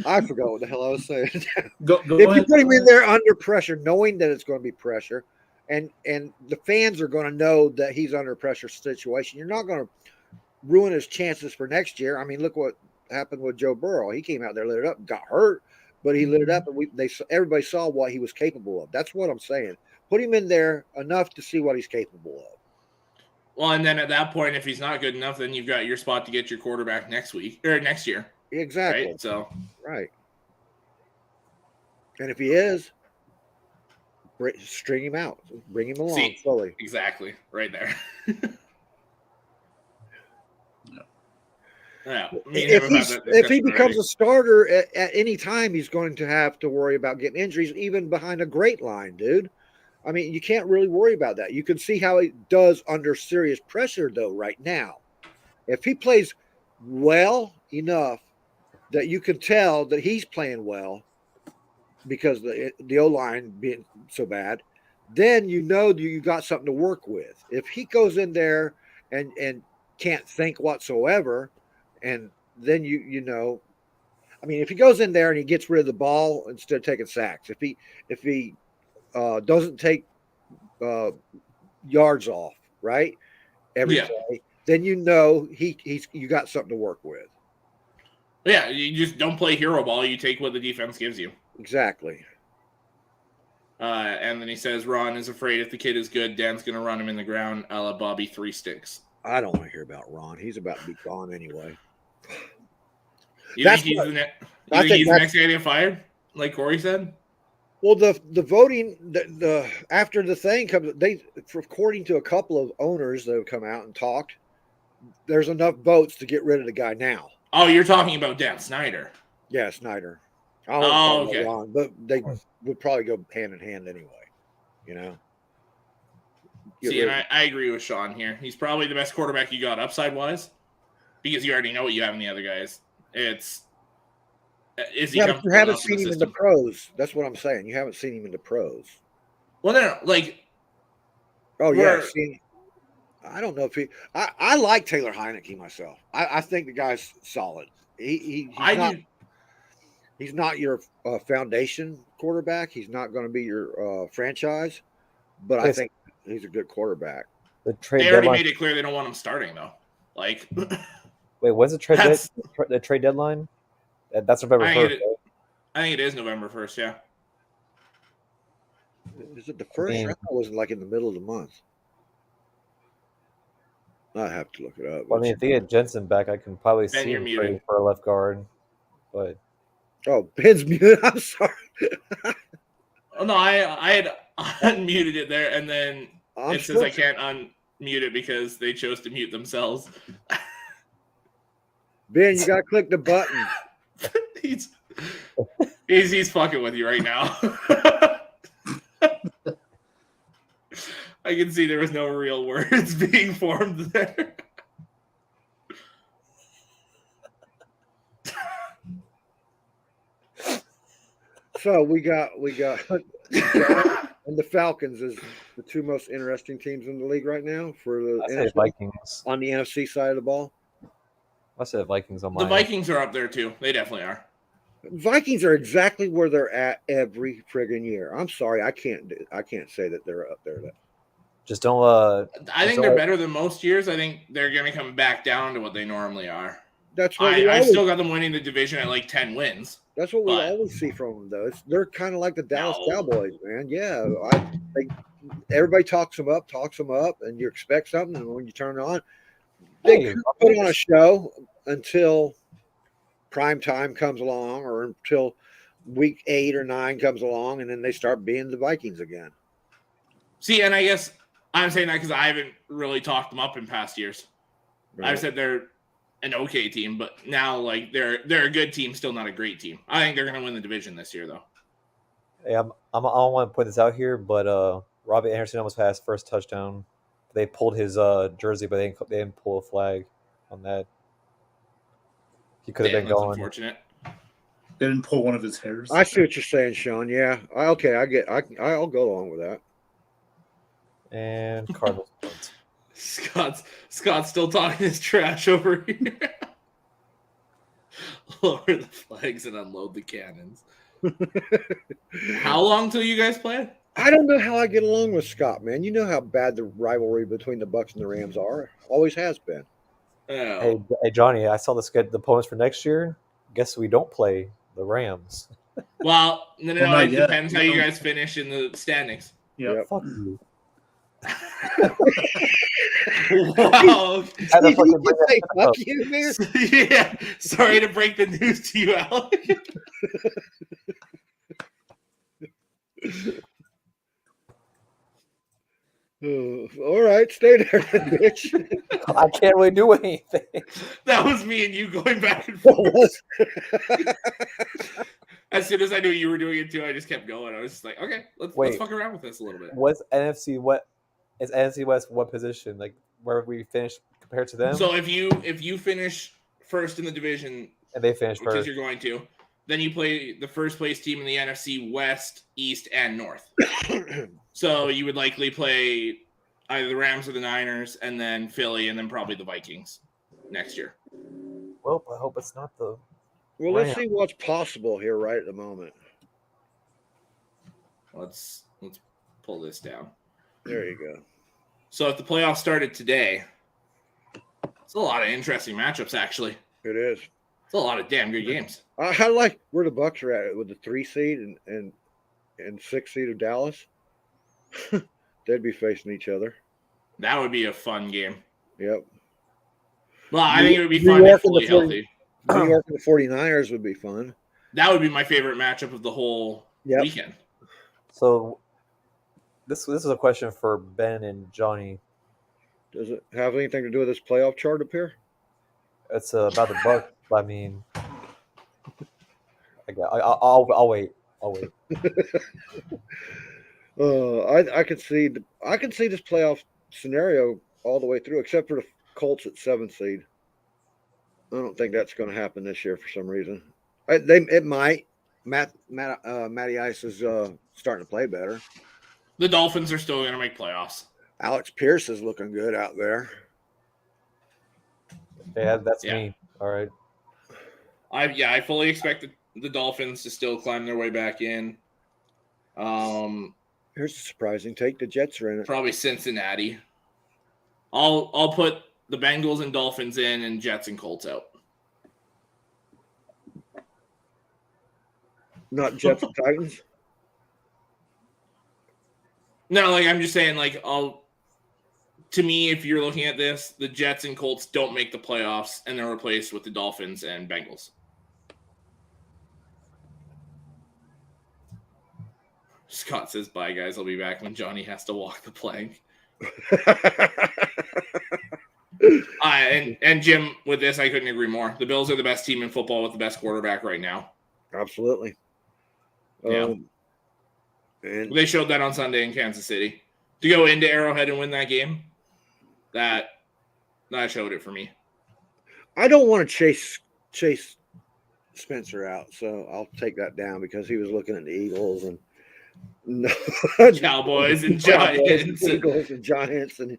I forgot what the hell I was saying. Go if ahead. you put him in there under pressure, knowing that it's going to be pressure, and the fans are going to know that he's under pressure situation, you're not going to ruin his chances for next year. I mean, look what happened with Joe Burrow. He came out there, lit it up, got hurt, but he lit it up, and everybody saw what he was capable of. That's what I'm saying. Put him in there enough to see what he's capable of. Well, and then at that point, if he's not good enough, then you've got your spot to get your quarterback next year. Exactly. Right? So, right. And if he is, string him out, bring him along slowly. Exactly, right there. Yeah. If he becomes a starter at any time, he's going to have to worry about getting injuries, even behind a great line, dude. I mean, you can't really worry about that. You can see how he does under serious pressure, though, right now. If he plays well enough that you can tell that he's playing well because the O-line being so bad, then you know you got something to work with. If he goes in there and can't think whatsoever, and then you know, I mean, if he goes in there and he gets rid of the ball instead of taking sacks, if he doesn't take yards off, right? Every play, then you know you got something to work with. Yeah, you just don't play hero ball. You take what the defense gives you. Exactly. And then he says Ron is afraid if the kid is good, Dan's going to run him in the ground a la Bobby 3 Sticks. I don't want to hear about Ron. He's about to be gone anyway. You think he's the next guy to get fired, like Corey said? Well, the voting the after the thing comes, according to a couple of owners that have come out and talked, there's enough votes to get rid of the guy now. Oh, you're talking about Dan Snyder. Yeah, Snyder. Okay. Ron, but they would probably go hand in hand anyway. You know. See, and I agree with Sean here. He's probably the best quarterback you got upside wise, because you already know what you have in the other guys. But you haven't seen him in the pros. That's what I'm saying. You haven't seen him in the pros. Well, no, like. Oh yeah, I don't know if he. I like Taylor Heineke myself. I think the guy's solid. He's not your foundation quarterback. He's not going to be your franchise, but I think he's a good quarterback. They already made it clear they don't want him starting though. Like, wait, when's the trade deadline? That's November 1st. I think it is November 1st. Yeah. Is it the first? I thought it was like in the middle of the month. I have to look it up. Well, I mean, if they get Jensen back, I can probably see him trading for a left guard. But Ben's muted. I'm sorry. Oh no, I had unmuted it there, and then it says I can't unmute it because they chose to mute themselves. Ben, you gotta click the button. he's fucking with you right now. I can see there was no real words being formed there. So we got and the Falcons is the two most interesting teams in the league right now for the NFC, Vikings on the NFC side of the ball. I said Vikings on my. The Vikings are up there too. They definitely are. Vikings are exactly where they're at every friggin' year. I'm sorry, I can't say that they're up there. Just don't. I think they're better than most years. I think they're going to come back down to what they normally are. That's what I've still got them winning the division at like 10 wins. That's what we always see from them, though. They're kind of like the Dallas Cowboys, man. Yeah, everybody talks them up, and you expect something, and when you turn it on, they put on a show until prime time comes along, or until week 8 or 9 comes along, and then they start being the Vikings again. See, and I guess I'm saying that because I haven't really talked them up in past years. Right. I've said they're an okay team, but now like they're a good team, still not a great team. I think they're going to win the division this year, though. Hey, I don't want to put this out here, but Robbie Anderson almost had his first touchdown. They pulled his jersey, but they didn't pull a flag on that. He could have been going. Unfortunate. They didn't pull one of his hairs. I see what you're saying, Sean. Yeah. Okay, I'll go along with that. And Cardinals points. Scott's still talking his trash over here. Lower the flags and unload the cannons. How long till you guys play? I don't know how I get along with Scott, man. You know how bad the rivalry between the Bucs and the Rams are. Always has been. Oh. Hey, Johnny, I saw the opponents for next year. Guess we don't play the Rams. Well, no, it depends how you guys finish in the standings. Yep. Fuck you. Wow. Fuck you, man. Yeah. Sorry to break the news to you, Alex. All right, stay there, bitch. I can't really do anything. That was me and you going back and forth. As soon as I knew you were doing it too, I just kept going. I was just like, okay, let's fuck around with this a little bit. What's NFC? What is NFC West? What position? Like where we finish compared to them? So if you finish first in the division, and they finish first, which you're going to, then you play the first place team in the NFC West, East, and North. So you would likely play either the Rams or the Niners, and then Philly, and then probably the Vikings next year. Well, I hope it's not the. Well, let's see what's possible here right at the moment. Let's pull this down. There you go. So if the playoffs started today, it's a lot of interesting matchups, actually. It is. It's a lot of damn good games. I like where the Bucs are at with the 3 seed and 6 seed of Dallas. They'd be facing each other. That would be a fun game. Yep. Well, I think it would be fun if fully healthy. New York and the 49ers would be fun. That would be my favorite matchup of the whole weekend. So this is a question for Ben and Johnny. Does it have anything to do with this playoff chart up here? It's about the Bucs. I mean, I'll wait. I can see this playoff scenario all the way through, except for the Colts at 7th seed. I don't think that's going to happen this year for some reason. It might. Matty Ice is starting to play better. The Dolphins are still going to make playoffs. Alex Pierce is looking good out there. Yeah, that's me. All right. I fully expect the Dolphins to still climb their way back in. Here's a surprising take. The Jets are in it. Probably Cincinnati. I'll put the Bengals and Dolphins in and Jets and Colts out. Not Jets and Titans? No, like I'm just saying, like to me, if you're looking at this, the Jets and Colts don't make the playoffs and they're replaced with the Dolphins and Bengals. Scott says, bye, guys. I'll be back when Johnny has to walk the plank. And Jim, with this, I couldn't agree more. The Bills are the best team in football with the best quarterback right now. Absolutely. Yeah. And they showed that on Sunday in Kansas City. To go into Arrowhead and win that game, that showed it for me. I don't want to chase Spencer out, so I'll take that down because he was looking at the Eagles and Cowboys and Giants. Eagles and Giants and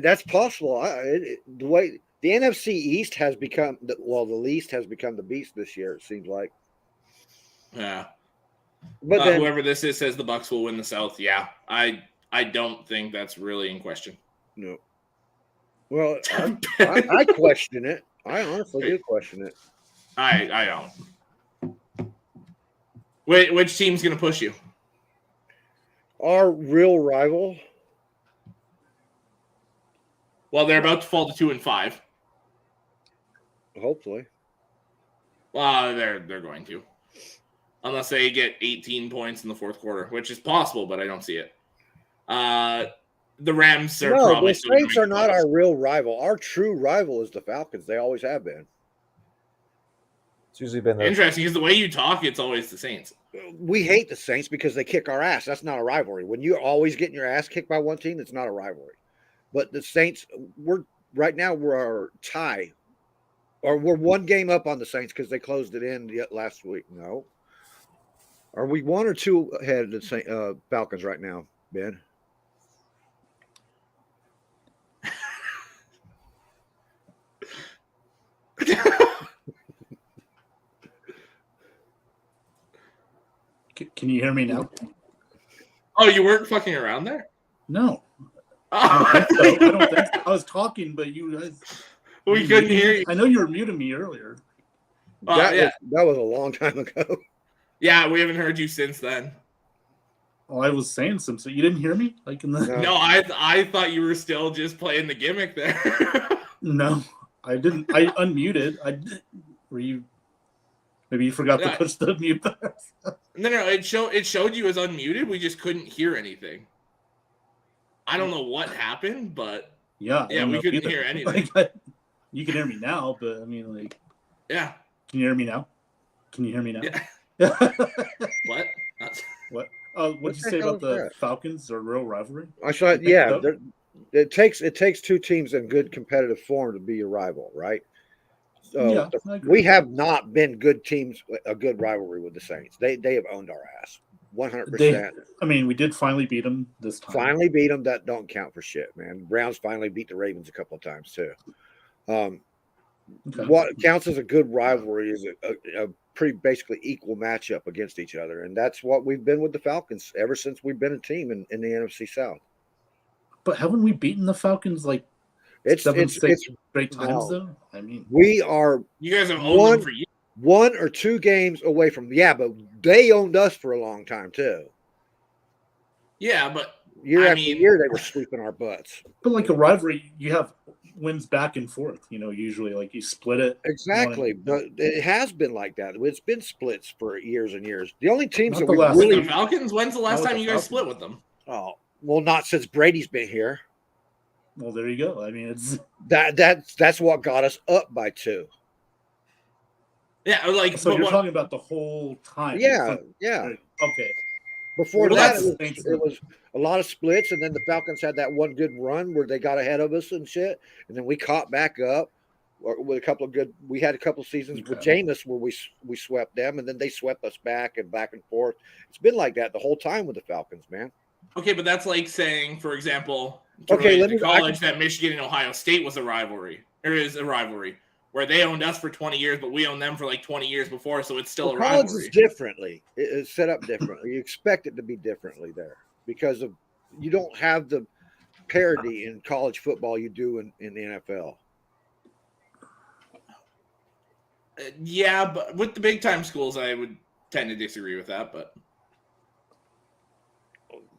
that's possible. The The NFC East has become the least has become the beast this year. It seems like. Yeah. But then, whoever this is says the Bucs will win the South. Yeah, I don't think that's really in question. No. Well, I question it. I honestly do question it. I don't. Which team's going to push you? Our real rival. Well, they're about to fall to 2-5. Hopefully. They're going to. Unless they get 18 points in the fourth quarter, which is possible, but I don't see it. The Rams are probably. The Saints are not our real rival. Our true rival is the Falcons. They always have been. It's usually been interesting because the way you talk, it's always the Saints. We hate the Saints because they kick our ass. That's not a rivalry. When you're always getting your ass kicked by one team, it's not a rivalry. But the Saints, we're our tie, or we're one game up on the Saints because they closed it in last week. No. Are we 1 or 2 ahead of the Falcons right now, Ben? Can you hear me now? Oh, you weren't fucking around there? No. I don't think so. I was talking, but you guys. We couldn't hear you. I know you were muting me earlier. That was a long time ago. Yeah, we haven't heard you since then. Oh, I was saying something. So you didn't hear me? Like in the No, I thought you were still just playing the gimmick there. No, I didn't. I unmuted. Were you? Maybe you forgot to push the mute button. No. It showed you as unmuted. We just couldn't hear anything. I don't know what happened, but yeah, we couldn't hear anything. You can hear me now, but I mean, like, yeah. Can you hear me now? Can you hear me now? Yeah. What? What? What'd you say about the Falcons? Their real rivalry? I saw it. Yeah, it takes two teams in good competitive form to be your rival, right? So we have not been good teams, a good rivalry with the Saints. They have owned our ass 100%. I mean, we did finally beat them this time. Finally beat them. That don't count for shit, man. Browns finally beat the Ravens a couple of times too. What counts as a good rivalry is a pretty basically equal matchup against each other, and that's what we've been with the Falcons ever since we've been a team in the NFC South. But haven't we beaten the Falcons like it's great times though? I mean, we are. You guys have owned them for years. 1 or 2 games away from but they owned us for a long time too. Yeah, but year after year they were sweeping our butts. But like a rivalry, you have wins back and forth. Usually like you split it. Exactly, but it has been like that. It's been splits for years and years. The only teams that the Falcons. When's the last time you guys split with them? Oh, well, not since Brady's been here. Well, there you go. I mean, it's that's what got us up by 2. Yeah, like so you're talking about the whole time. Yeah. Okay. Before that, it was a lot of splits, and then the Falcons had that one good run where they got ahead of us and shit, and then we caught back up with a couple of good. We had a couple of seasons with Jameis where we swept them, and then they swept us back and forth. It's been like that the whole time with the Falcons, man. Okay, but that's like saying, for example, college that Michigan and Ohio State was a rivalry. There is a rivalry where they owned us for 20 years, but we owned them for like 20 years before, so it's still a rivalry. College is differently. It's set up differently. You expect it to be differently there because you don't have the parity in college football you do in the NFL. Yeah, but with the big time schools, I would tend to disagree with that. But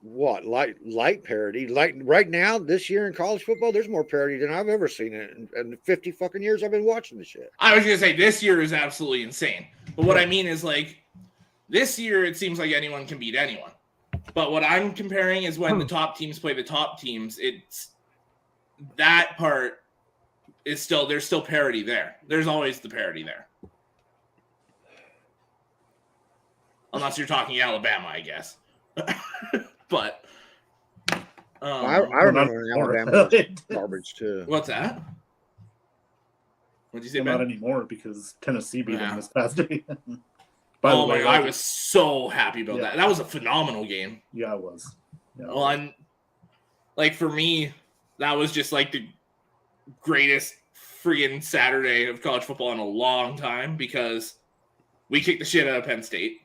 what light parity? Like right now, this year in college football, there's more parity than I've ever seen in the 50 fucking years I've been watching the shit. I was gonna say this year is absolutely insane. But what I mean is like this year, it seems like anyone can beat anyone. But what I'm comparing is when the top teams play the top teams. It's that part is there's still parity there. There's always the parity there. Unless you're talking Alabama, I guess. But I remember Alabama garbage too. What's that? What'd you say, Ben? Not anymore because Tennessee beat them this past day. Oh my God, I was so happy about that. That was a phenomenal game. Yeah, it was. Yeah, well, and like for me, that was just like the greatest freaking Saturday of college football in a long time because we kicked the shit out of Penn State.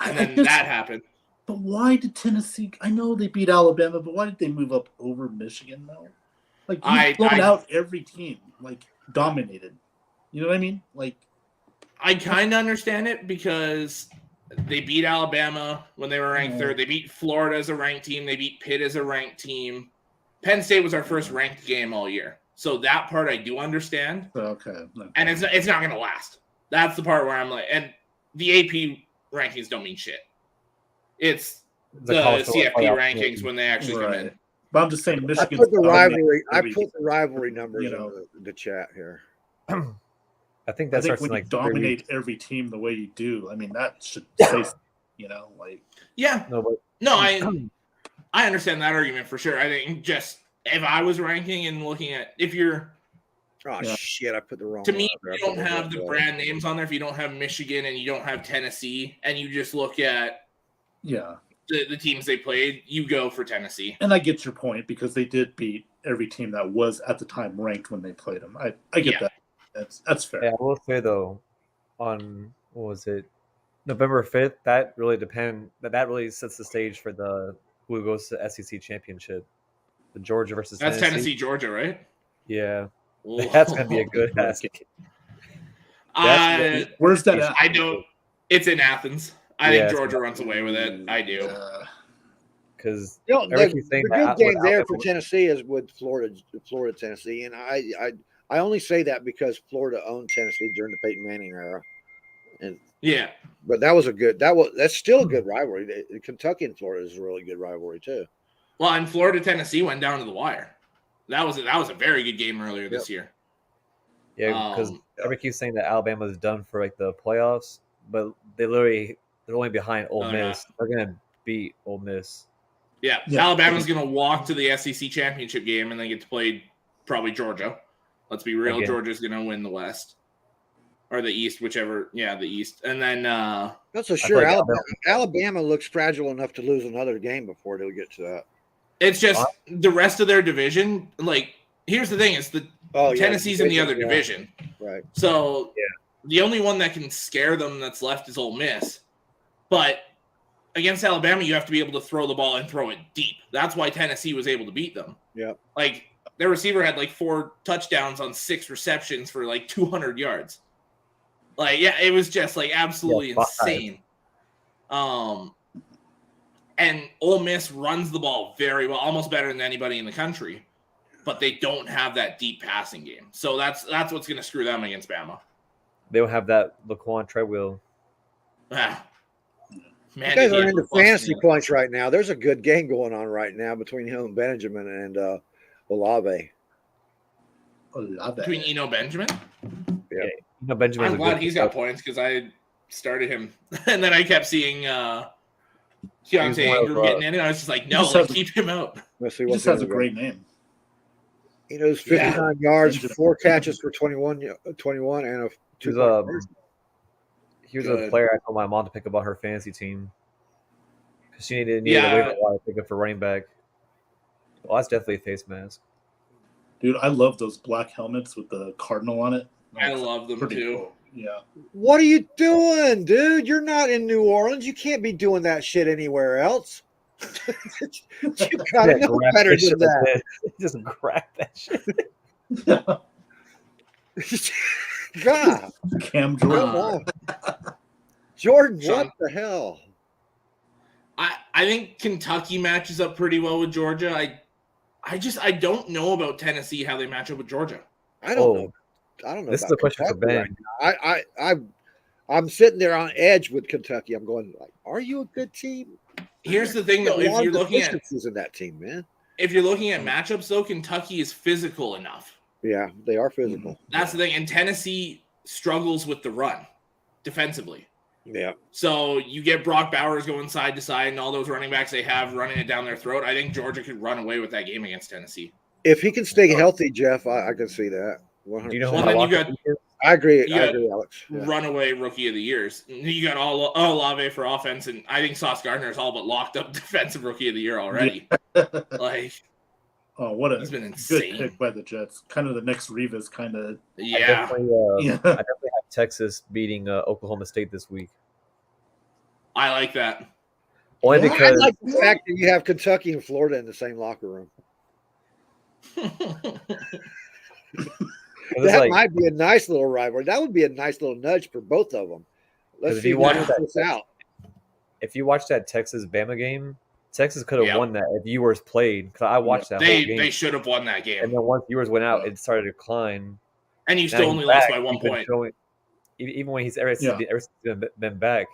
And then that happened. But why did Tennessee? I know they beat Alabama, but why did they move up over Michigan though? Like you've blown out every team, like dominated. You know what I mean? Like I kind of understand it because they beat Alabama when they were ranked third. They beat Florida as a ranked team. They beat Pitt as a ranked team. Penn State was our first ranked game all year, so that part I do understand. Okay, and it's not going to last. That's the part where I'm like, and the AP rankings don't mean shit. It's the CFP rankings when they actually come in. But I'm just saying, Michigan. I put the rivalry numbers in the chat here. I think that's when you dominate every team the way you do. I mean, that should say, like. Yeah. I understand that argument for sure. I think just if I was ranking and looking at if you're. Oh shit! I put the wrong. To me, if you don't have the brand names on there, if you don't have Michigan and you don't have Tennessee, and you just look at the teams they played, you go for Tennessee. And I get your point because they did beat every team that was at the time ranked when they played them. I get that. That's fair. Yeah, I will say though, on what was it, November 5th? That really That really sets the stage for who goes to the SEC championship. The Georgia versus Tennessee. That's Tennessee, Georgia, right? Yeah. That's gonna be a good basket. Where's that at? I don't. It's in Athens. I think Georgia runs away with it. I do. Because the good game there for Tennessee is with Florida, Tennessee, and I only say that because Florida owned Tennessee during the Peyton Manning era, and but that's still a good rivalry. Kentucky and Florida is a really good rivalry too. Well, and Florida Tennessee went down to the wire. That was a very good game earlier this year. Yeah, because everybody keeps saying that Alabama's done for like the playoffs, but they're only behind Ole Miss. They're gonna beat Ole Miss. Yeah. Alabama's gonna walk to the SEC championship game and then get to play probably Georgia. Let's be real, Georgia's gonna win the West or the East, whichever. Yeah, the East, and then that's for sure. Alabama looks fragile enough to lose another game before they'll get to that. It's just the rest of their division. Like, here's the thing: is Tennessee's in the other division, right? So the only one that can scare them that's left is Ole Miss. But against Alabama, you have to be able to throw the ball and throw it deep. That's why Tennessee was able to beat them. Yeah, like their receiver had like 4 touchdowns on 6 receptions for like 200 yards. Like, it was just like absolutely insane. And Ole Miss runs the ball very well, almost better than anybody in the country, but they don't have that deep passing game. So that's what's going to screw them against Bama. They don't have that Laquan Treadwell. Man, you guys are into fantasy points right now. There's a good game going on right now between him and Benjamin and Olave. Between Eno Benjamin? Yeah. Eno Benjamin. I'm glad he's got points because I started him. And then I kept seeing Keontae Ingram getting in, and I was just like, no, keep him out. He just has a great name. He knows 59 yards, 4 catches for 21 and a 2. He was a player I told my mom to pick up on her fantasy team because she needed a waiver wire to pick up for running back. Well, that's definitely a face mask. Dude, I love those black helmets with the cardinal on it. I love them too. Cool. Yeah. What are you doing, dude? You're not in New Orleans. You can't be doing that shit anywhere else. You gotta know better than that. Just grab that shit. God. Cam Jordan. Jordan, what the hell? I think Kentucky matches up pretty well with Georgia. I don't know about Tennessee, how they match up with Georgia. I don't know. This is a question for Ben. Right, I'm sitting there on edge with Kentucky. I'm going like, are you a good team? Here's the thing, though. If you're looking at in that team, man. If you're looking at matchups, though, Kentucky is physical enough. Yeah, they are physical. That's the thing. And Tennessee struggles with the run defensively. Yeah. So you get Brock Bowers going side to side and all those running backs they have running it down their throat. I think Georgia could run away with that game against Tennessee. If he can stay healthy, Jeff, I can see that. 100%. Do you know I agree, Alex. Yeah. Runaway rookie of the years. You got Olave for offense, and I think Sauce Gardner is all but locked up defensive rookie of the year already. Oh, what a He's been good insane. pick by the Jets. Kind of the next Revis kind of. Yeah. I definitely have Texas beating Oklahoma State this week. I like that. Only because I like the fact that you have Kentucky and Florida in the same locker room. That might be a nice little rivalry. That would be a nice little nudge for both of them. Let's see what this out. If you watch that Texas Bama game, Texas could have won that if Ewers played. Because I watched that whole game. They should have won that game. And then once Ewers went out, it started to decline. And you still only lost by 1 point. Even when he's been back,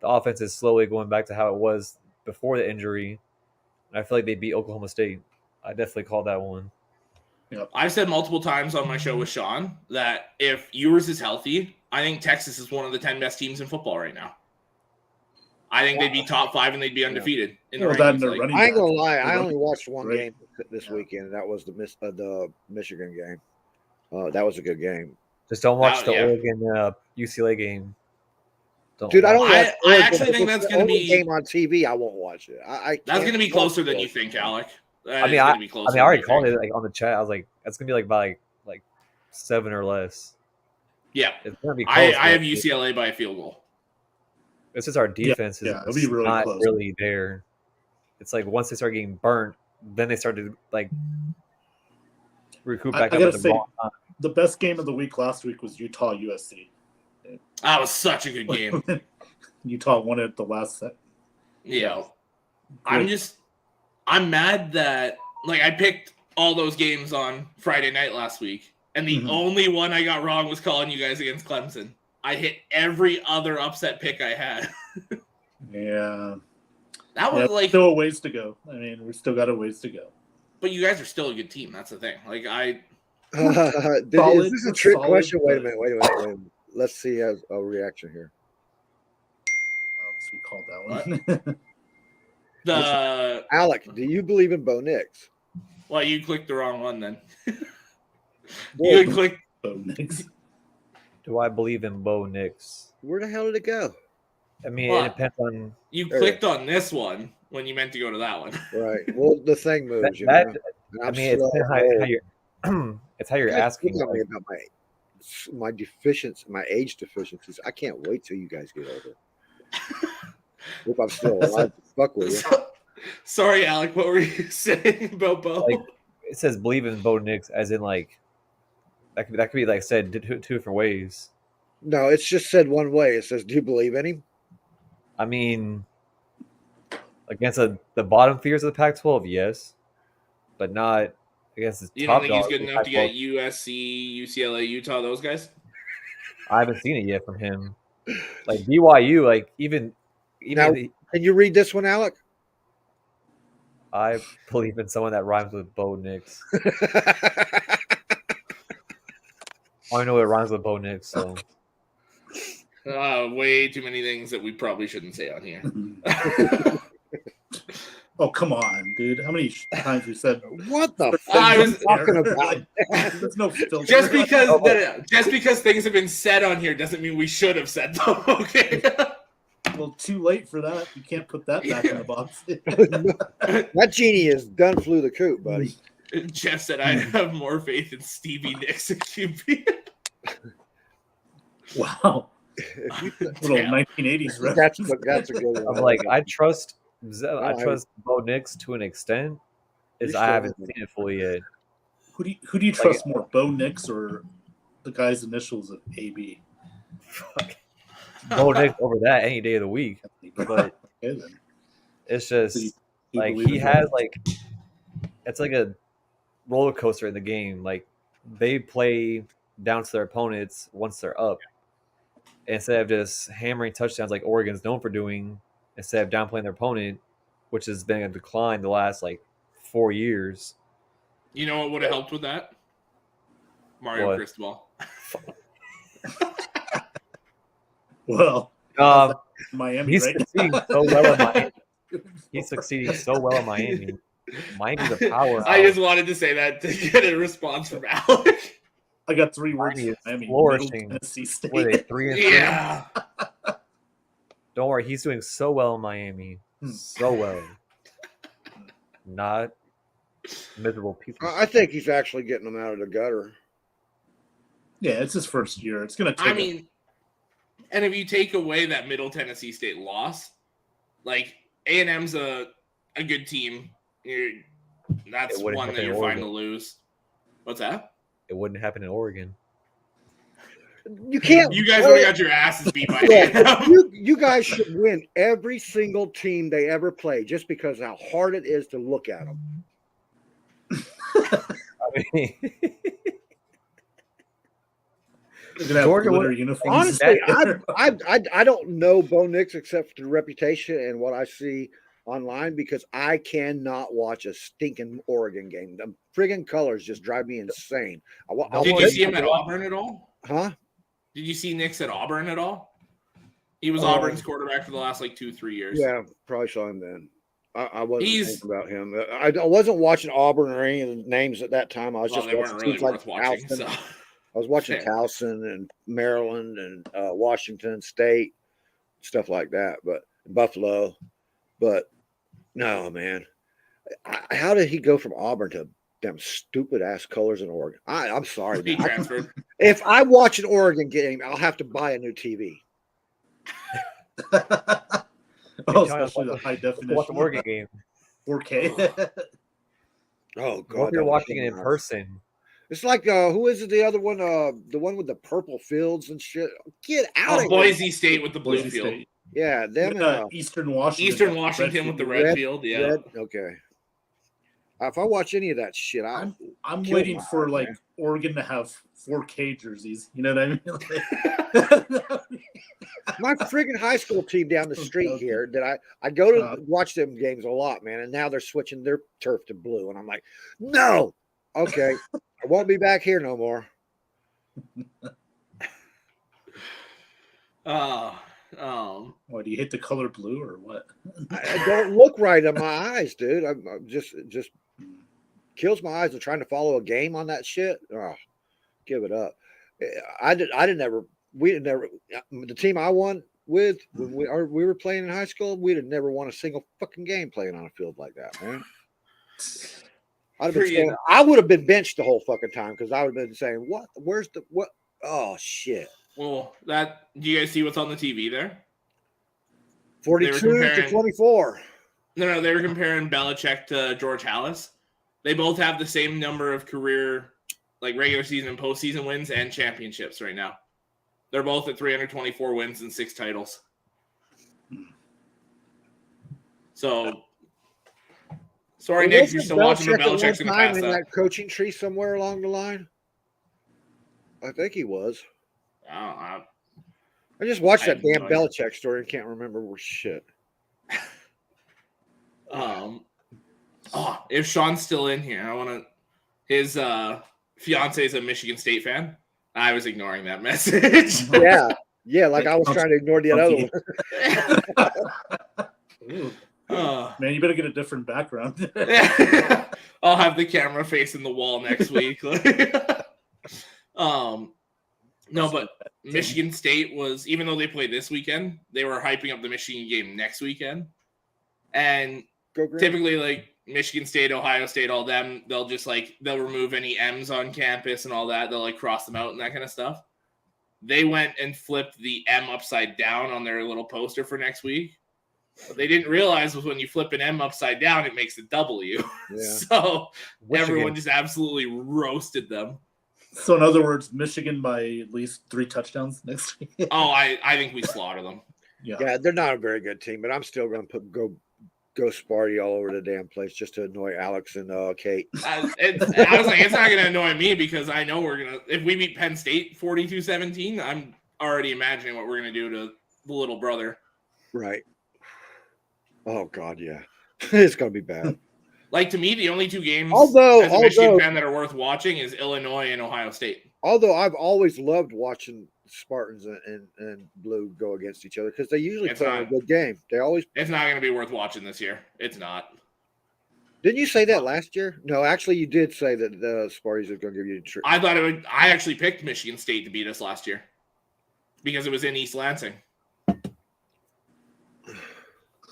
the offense is slowly going back to how it was before the injury. And I feel like they beat Oklahoma State. I definitely called that one. Yep. I've said multiple times on my show with Sean that if Ewers is healthy, I think Texas is one of the 10 best teams in football right now. I think they'd be top 5 and they'd be undefeated. In the rankings. I ain't gonna lie, I only watched one game this weekend, and that was the Michigan game. That was a good game. Just don't watch the Oregon UCLA game. Dude, I don't. I actually think that's going to be game on TV. I won't watch it. That's going to be closer than you think, Alec. I already called it like on the chat. I was like, it's going to be like by like 7 or less. Yeah, it's going to be. Close, I have UCLA by a field goal. It's just our defense it'll be really not close. Really there. It's like once they start getting burnt, then they start to like recoup back up. The best game of the week last week was Utah USC. That was such a good game. Utah won it at the last set. Yeah. I'm mad that I picked all those games on Friday night last week, and the only one I got wrong was calling you guys against Clemson. I hit every other upset pick I had. Yeah. That was still a ways to go. I mean, we still got a ways to go. But you guys are still a good team. That's the thing. Is this a trick question? Wait a minute. Let's see a reaction here. We called that one. Alec, do you believe in Bo Nix? Well, you clicked the wrong one then. You clicked Bo Nix. Do I believe in Bo Nix? Where the hell did it go? I mean, it depends on. You clicked on this one when you meant to go to that one. Right. Well, the thing moves. It's how you're asking. Me about my deficiencies, my age deficiencies. I can't wait till you guys get older. Hope I'm still alive to fuck with you. Sorry, Alec. What were you saying about Bo? It says believe in Bo Nix, as in that could be said two different ways. No, it's just said one way. It says, "Do you believe in him?" I mean, against the bottom fears of the Pac-12, yes, but not against the top. You don't think he's good enough to get USC, UCLA, Utah, those guys? I haven't seen it yet from him. Like BYU, even now, can you read this one, Alec? I believe in someone that rhymes with Bo Nix. I know it rhymes with Bo Nix, so. Way too many things that we probably shouldn't say on here. Oh, come on, dude. How many times we said what the fuck are you talking about? There's no filter. Just because things have been said on here doesn't mean we should have said them, okay? Well, too late for that. You can't put that back in the box. That genie is done flew the coop, buddy. Jeff said I have more faith in Stevie Nicks at QB. Wow. Little 1980s reference. That's a good one. I'm I trust Bo Nix to an extent. I haven't seen it fully yet. Who do you trust more, Bo Nix or the guy's initials of AB? Bo Nix over that any day of the week. But it's just he has it's like a roller coaster in the game. They play down to their opponents once they're up. Instead of just hammering touchdowns like Oregon's known for doing, instead of downplaying their opponent, which has been a decline the last 4 years. You know what would have helped with that? Mario Cristobal. Well, Miami, he's right? succeeding so well in Miami. He's succeeding so well in Miami. Miami's a power. I just wanted to say that to get a response from Alec. I got 3 words. Miami flourishing. Tennessee State. Were they 3-3? Yeah. Don't worry, he's doing so well in Miami. So well. Not Miserable people. I think he's actually getting them out of the gutter. Yeah, it's his first year. It's going to take. And if you take away that Middle Tennessee State loss, like A&M's a good team. That's one that you're fine to lose. What's that? It wouldn't happen in Oregon. You can't. You guys would have got your asses beat by A&M. You guys should win every single team they ever play just because of how hard it is to look at them. I mean, Georgia uniforms. Honestly, I don't know Bo Nix except for the reputation and what I see online because I cannot watch a stinking Oregon game. The friggin' colors just drive me insane. Did you see him at Auburn at all? Huh? Did you see Nix at Auburn at all? He was Auburn's quarterback for the last 2-3 years. Yeah, probably saw him then. I wasn't thinking about him. I wasn't watching Auburn or any of the names at that time. I was just watching really worth watching. So. I was watching Towson and Maryland and Washington State, stuff like that, but Buffalo. But no, man. How did he go from Auburn to them stupid ass colors in Oregon? I'm sorry. He transferred. If I watch an Oregon game, I'll have to buy a new TV. Especially the high definition. Watch the Oregon game. 4K. Oh God! If you're watching it in person. It's like who is it? The other one, the one with the purple fields and shit. Get out of here! Boise State with the blue field. State. Yeah, them Eastern Washington. Eastern Washington with the red field. Yeah. Red, okay. If I watch any of that shit, I'm waiting for Oregon to have 4K jerseys. You know what I mean? My friggin' high school team down the street here that I go to watch them games a lot, man, and now they're switching their turf to blue, and I'm like, no, okay, I won't be back here no more. What, do you hate the color blue or what? I don't look right in my eyes, dude. I'm just kills my eyes of trying to follow a game on that shit. Oh, give it up. We didn't never the team I won with when we were playing in high school, we'd have never won a single fucking game playing on a field like that, man. I would have been benched the whole fucking time because I would have been saying, what? Oh shit. Well, do you guys see what's on the TV there? 42 to 24. No, they were comparing Belichick to George Halas. They both have the same number of career, regular season and postseason wins and championships right now. They're both at 324 wins and 6 titles. So, sorry, Nick, you're still watching the Belichick's going to pass in that coaching tree somewhere along the line. I think he was. I just watched that damn Belichick story and can't remember where shit. If Sean's still in here, I want to. His fiance is a Michigan State fan. I was ignoring that message. yeah, like I was trying to ignore the other one. Man, you better get a different background. I'll have the camera facing the wall next week. No, but Michigan State was, even though they played this weekend, they were hyping up the Michigan game next weekend. And typically, Michigan State, Ohio State, all them, they'll just they'll remove any M's on campus and all that. They'll cross them out and that kind of stuff. They went and flipped the M upside down on their little poster for next week. What they didn't realize was when you flip an M upside down, it makes a W. Yeah. So everyone just absolutely roasted them. So in other words, Michigan by at least 3 touchdowns next week. I think we slaughter them. Yeah, they're not a very good team, but I'm still going to go Sparty all over the damn place just to annoy Alex and Kate. Honestly, it's not going to annoy me because I know we're going to – if we beat Penn State 42-17, I'm already imagining what we're going to do to the little brother. Right. Oh, God, yeah. It's going to be bad. To me, the only 2 games as a Michigan fan that are worth watching is Illinois and Ohio State. Although I've always loved watching Spartans and Blue go against each other because they usually play a good game. It's not going to be worth watching this year. It's not. Didn't you say that last year? No, actually, you did say that the Spartans are going to give you a treat. I thought it would. I actually picked Michigan State to beat us last year because it was in East Lansing.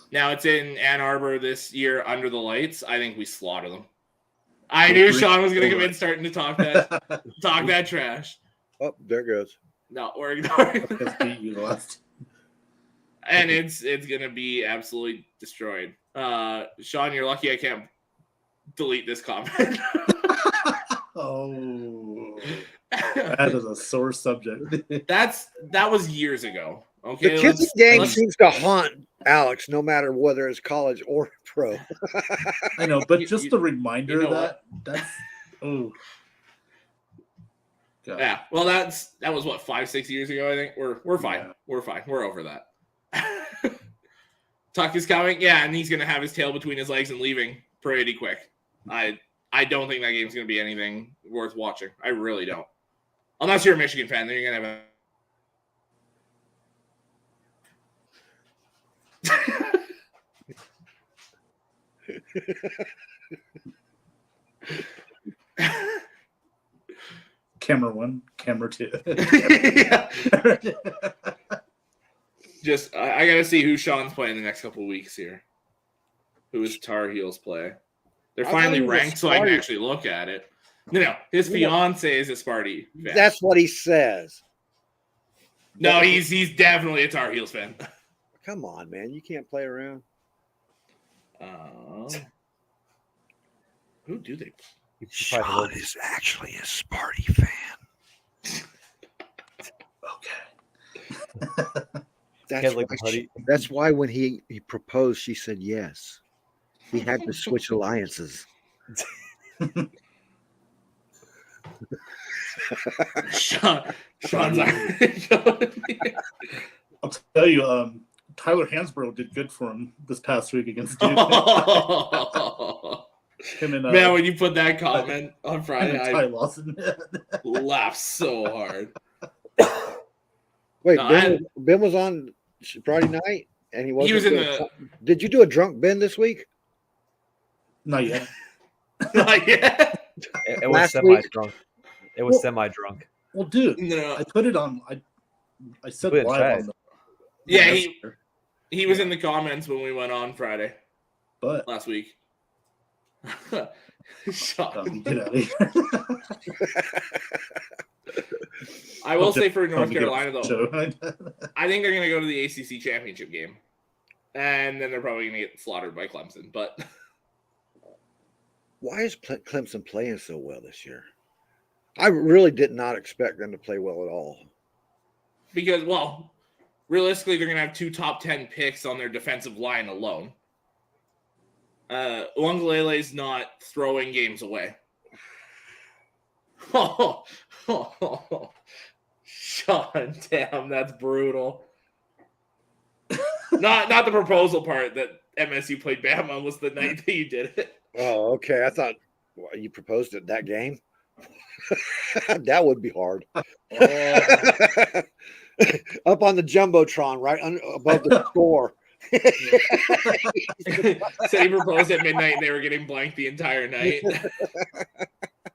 Now it's in Ann Arbor this year under the lights. I think we slaughter them. I knew Sean was going to come in starting to talk that trash. Oh, there it goes. No, we're ignoring beat you the last. And it's going to be absolutely destroyed. Sean, you're lucky I can't delete this comment. Oh, that is a sore subject. That was years ago. Okay, the kissing game seems to haunt Alex, no matter whether it's college or pro. I know, but just a reminder that's oh. God. Yeah, well, that was what 5-6 years ago. I think we're fine. Yeah. We're fine. We're over that. Tuck is coming, yeah, and he's gonna have his tail between his legs and leaving pretty quick. I don't think that game's gonna be anything worth watching. I really don't. Unless you're a Michigan fan, then you're gonna have Camera 1, camera 2. Just, I gotta see who Sean's playing the next couple of weeks here. Who his Tar Heels play? They're finally ranked, so I can actually look at it. No, his fiance is a Sparty fan. That's what he says. No, he's definitely a Tar Heels fan. Come on, man, you can't play around. Who do they? Sean is actually a Sparty fan. Okay. That's why when he proposed, she said yes. He had to switch alliances. Sean's I'll tell you, Tyler Hansborough did good for him this past week against Duke. Man, when you put that comment on Friday, I laughed so hard. Wait, Ben was on Friday night, and he was in the. Did you do a drunk Ben this week? Not yet. Not yet. It was semi-drunk. It was semi-drunk. Well, dude, I put it on. I said live on the. Yeah, he was in the comments when we went on Friday, but last week. Sean, get out of here. I will say for North Carolina though, I think they're going to go to the ACC championship game, and then they're probably going to get slaughtered by Clemson. But why is Clemson playing so well this year? I really did not expect them to play well at all. Because, well, realistically, they're going to have 2 top 10 picks on their defensive line alone. Uiagalelei's not throwing games away. Sean, damn, that's brutal. Not the proposal part that MSU played Bama was the night that you did it. Oh, okay. I thought you proposed it that game. That would be hard. Up on the jumbotron, right above the score. So he proposed at midnight, and they were getting blanked the entire night.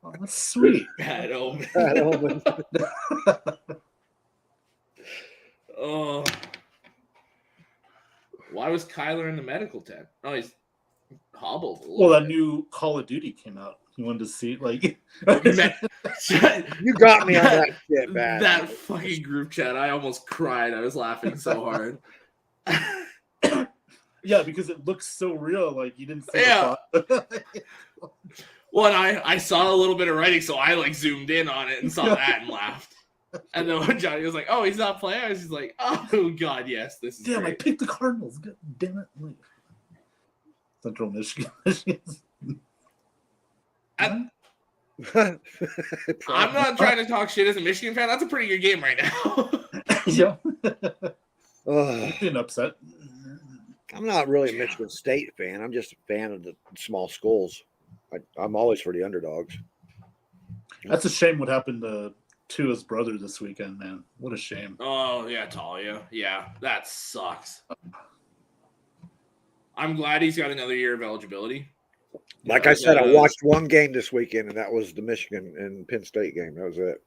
Oh, that's sweet. Bad omen. Bad omen. Oh, why was Kyler in the medical tent? Oh, he's hobbled. Well, that new Call of Duty came out. You wanted to see, like, you got me on that shit, man. That fucking group chat. I almost cried. I was laughing so hard. Yeah, because it looks so real. Like you didn't see. Yeah. Well, and I saw a little bit of writing, so I like zoomed in on it and saw that and laughed. And then when Johnny was like, "Oh, he's not playing," I was just like, "Oh God, yes, this is." Damn, great. I picked the Cardinals. God damn it! Like, Central Michigan. I'm not trying to talk shit as a Michigan fan. That's a pretty good game right now. Yeah. Been upset. I'm not really a Michigan State fan. I'm just a fan of the small schools. I'm always for the underdogs. That's a shame what happened to his brother this weekend, man. What a shame. Oh, yeah, Talia. Yeah, that sucks. I'm glad he's got another year of eligibility. Like I said, I watched one game this weekend, and that was the Michigan and Penn State game. That was it.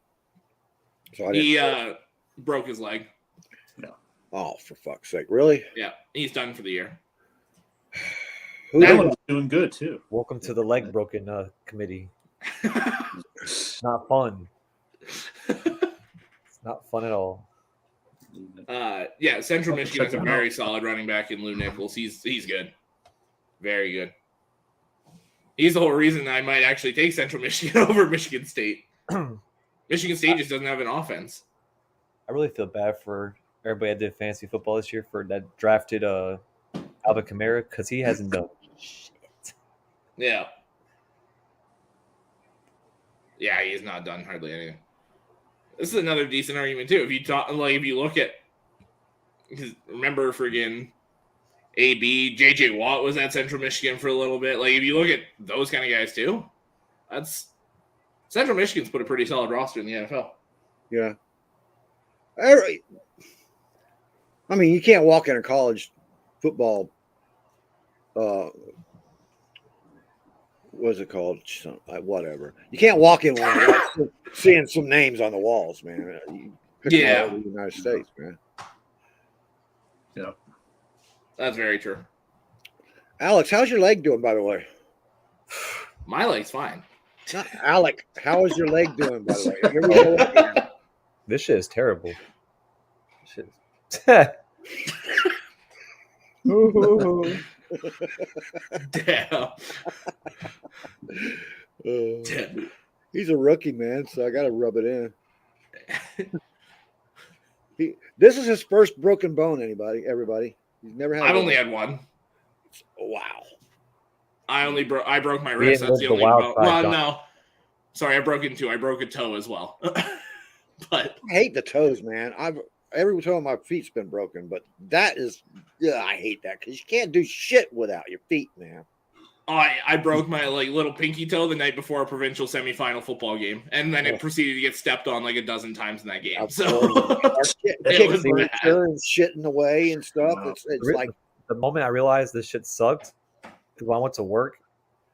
So he broke his leg. No. Oh, for fuck's sake. Really? Yeah, he's done for the year. That one's doing good too. Welcome to the leg broken committee. It's not fun. It's not fun at all. Yeah, Central Michigan has a very solid running back in Lou Nichols. He's good. Very good. He's the whole reason I might actually take Central Michigan over Michigan State. Michigan State just doesn't have an offense. I really feel bad for everybody that did fantasy football this year for that drafted Alvin Kamara because he hasn't done shit. Yeah. Yeah, he's not done hardly anything. This is another decent argument too. If you look at, remember friggin' AB, JJ Watt was at Central Michigan for a little bit. Like if you look at those kind of guys too, that's Central Michigan's put a pretty solid roster in the NFL. Yeah. I mean, you can't walk in a college football. What's it called? Whatever. You can't walk in one without seeing some names on the walls, man. Yeah, all over the United States, man. Yeah, that's very true. Alex, how's your leg doing, by the way? My leg's fine. Not Alec, how is your leg doing, by the way? Here we go again. This shit is terrible. Shit. Damn. Damn. He's a rookie, man, so I got to rub it in. This is his first broken bone, everybody. He's never had I've only had one. Wow. I broke my wrist. That's the only bone. Well, no. Sorry, I broke it in two. I broke a toe as well. But I hate the toes, man. Every toe on my feet's been broken, but that is, I hate that because you can't do shit without your feet, man. I broke my little pinky toe the night before a provincial semifinal football game, and then it proceeded to get stepped on like a dozen times in that game. So it was and shit in the way and stuff. It's like the moment I realized this shit sucked, because when I went to work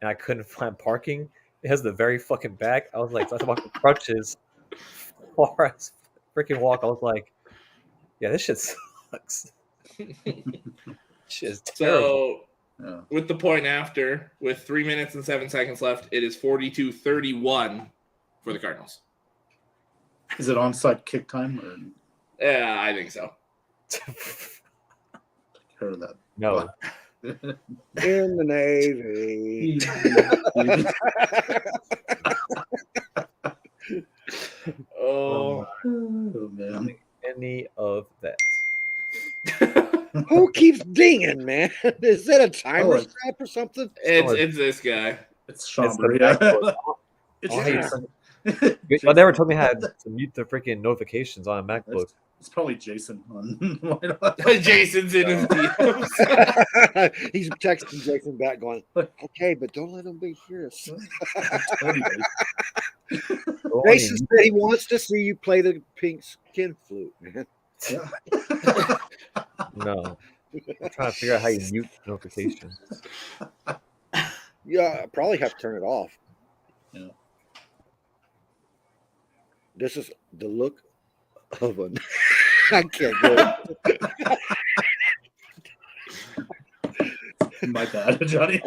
and I couldn't find parking, it has the very fucking back. I was like, I talking about crutches, far as freaking walk. I was like, yeah, this shit sucks. Shit is terrible. So, with the point after, with 3 minutes and 7 seconds left, it is 42-31 for the Cardinals. Is it onside kick time? Or? Yeah, I think so. Heard of that? No. In the Navy. Oh man. Any of that. Who keeps dinging, man? Is that a timer strap or something? It's this guy. It's Chambry. Yeah. I never told me how to mute the freaking notifications on a MacBook. It's probably Jason. Jason's in his DMs. He's texting Jason back going, okay, but don't let him be here. Jason said he wants to see you play the pink skin flute, man. Yeah. No. I'm trying to figure out how you mute notifications. Yeah, I probably have to turn it off. Yeah. This is the look of a... I can't go. My bad, Johnny.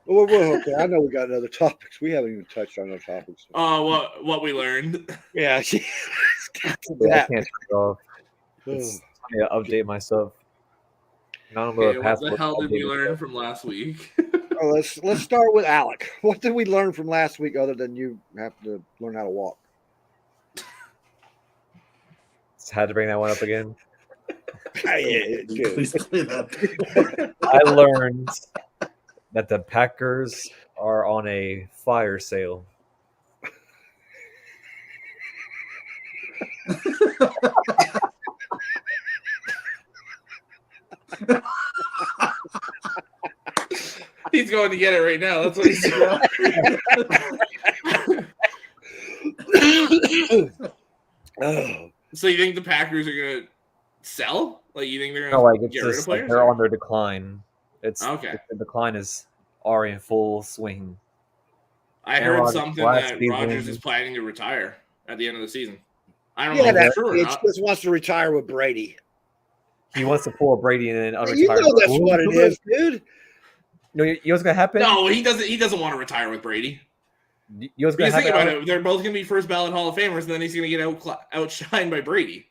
Well, okay. I know we got other topics. We haven't even touched on other topics. What we learned. Yeah. I can't turn it off. It's funny to update myself. Okay, what the hell did we learn from last week? Let's start with Alec. What did we learn from last week other than you have to learn how to walk? Just had to bring that one up again. Please play that. I learned that the Packers are on a fire sale. He's going to get it right now. That's what he's doing. So you think the Packers are going to sell? Like you think they're going to get rid of players? They're on their decline. It's okay. The decline is already in full swing. I heard something that Rodgers is planning to retire at the end of the season. I don't know if that's true or not. He just wants to retire with Brady. he wants to pull a Brady and then unretire. You know that's what it is, dude. You know what's gonna happen? No, he doesn't. He doesn't want to retire with Brady. You know what's gonna Because happen? think about it, they're both gonna be first ballot Hall of Famers, and then he's gonna get outshined by Brady.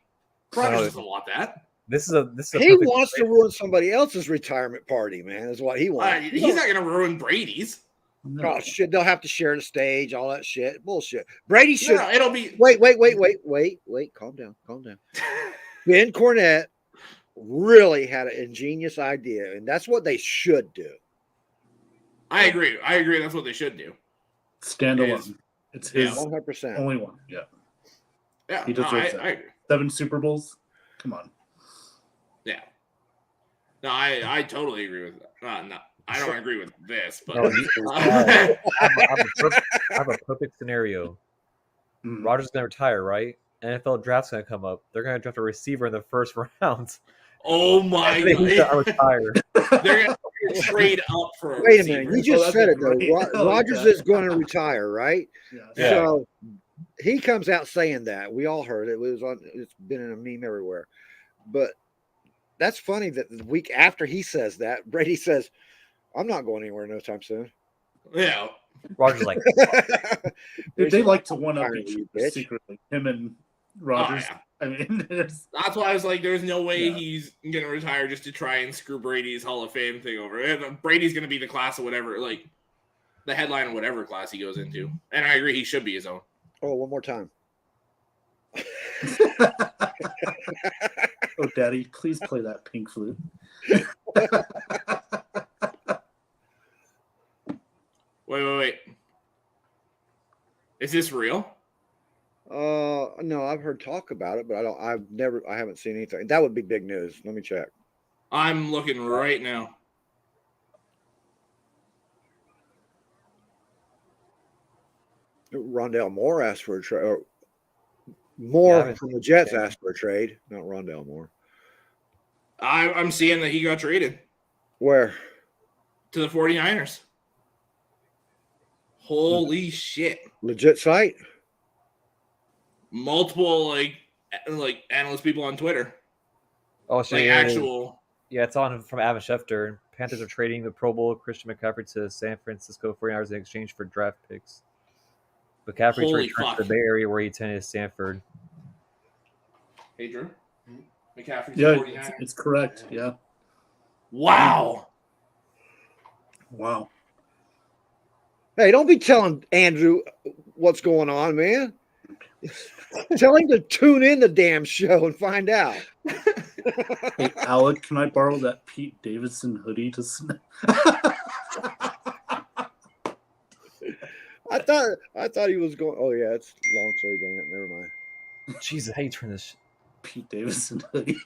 Rodgers doesn't want that. This is a he wants to ruin somebody else's retirement party, man. Is what he wants. He's not gonna ruin Brady's. No. Oh shit! They'll have to share the stage, all that shit. Bullshit. Brady should. No, it'll be. Wait. Calm down. Ben Cornette really had an ingenious idea, and that's what they should do. I agree. That's what they should do. Standalone. It's his 100%. only one. Yeah. Yeah. He deserves it. I agree. 7 Super Bowls. Come on. Yeah. No, I totally agree with that. No, I don't agree with this, but I have a perfect scenario. Rodgers is going to retire, right? NFL draft's going to come up. They're going to draft a receiver in the first round. Oh my god! He's going to retire. They're going to trade up for. Wait a minute! You just said it though. Rodgers is going to retire, right? Yeah. So he comes out saying that. We all heard it. It's been in a meme everywhere. But that's funny that the week after he says that, Brady says, "I'm not going anywhere no time soon." Yeah. Rodgers like they like to one up each other secretly. Him and Rodgers. Oh, yeah. I mean, that's why I was like, "There's no way he's gonna retire just to try and screw Brady's Hall of Fame thing over." And Brady's gonna be the class of whatever, like the headline of whatever class he goes into. And I agree, he should be his own. Oh, one more time. Oh, Daddy, please play that pink flute. Wait. Is this real? No, I've heard talk about it, but I haven't seen anything. That would be big news. Let me check. I'm looking right now. Rondale Moore asked for a trade. Moore from the Jets asked for a trade, not Rondale Moore. I'm seeing that he got traded. Where? To the 49ers. Holy shit. Legit site? Multiple like analyst people on Twitter. Oh, so like actual. Yeah, it's on from Adam Schefter. Panthers are trading the Pro Bowl Christian McCaffrey to San Francisco 49ers in exchange for draft picks. McCaffrey's returned to the Bay Area where he attended Stanford. Hey, Drew. McCaffrey's 49ers. It's correct. Yeah. Wow. Hey, don't be telling Andrew what's going on, man. Tell him to tune in the damn show and find out. Hey, Alec, can I borrow that Pete Davidson hoodie to I thought he was going. Oh yeah, it's long sleeve on it. Never mind. Jesus, how you turn this Pete Davidson hoodie?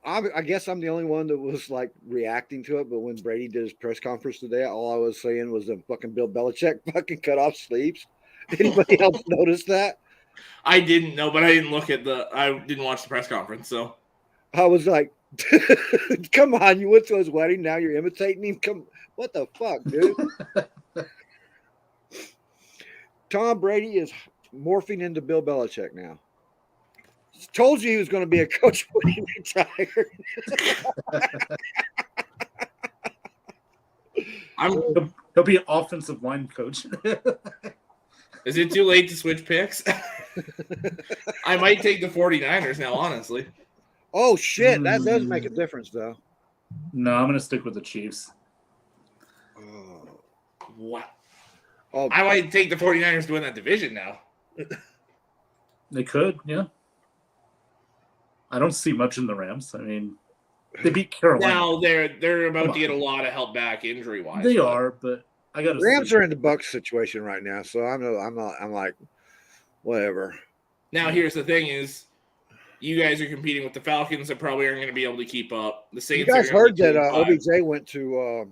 I guess I'm the only one that was like reacting to it. But when Brady did his press conference today, all I was saying was the fucking Bill Belichick fucking cut off sleeves. Anybody else notice that? I didn't know, but I didn't I didn't watch the press conference, so I was like, come on, you went to his wedding, now you're imitating him? What the fuck, dude? Tom Brady is morphing into Bill Belichick now. Told you he was going to be a coach when he retired. He'll be an offensive line coach. Is it too late to switch picks? I might take the 49ers now, honestly. Oh, shit. That does make a difference, though. No, I'm going to stick with the Chiefs. What? Oh, I might take the 49ers to win that division now. They could, yeah. I don't see much in the Rams. I mean, they beat Carolina. Now they're about to get a lot of help back injury-wise. They are, but I got to. Rams are in the Bucs situation right now, so I'm like, whatever. Now here's the thing: is you guys are competing with the Falcons that probably aren't going to be able to keep up. The Saints. You guys heard that OBJ went to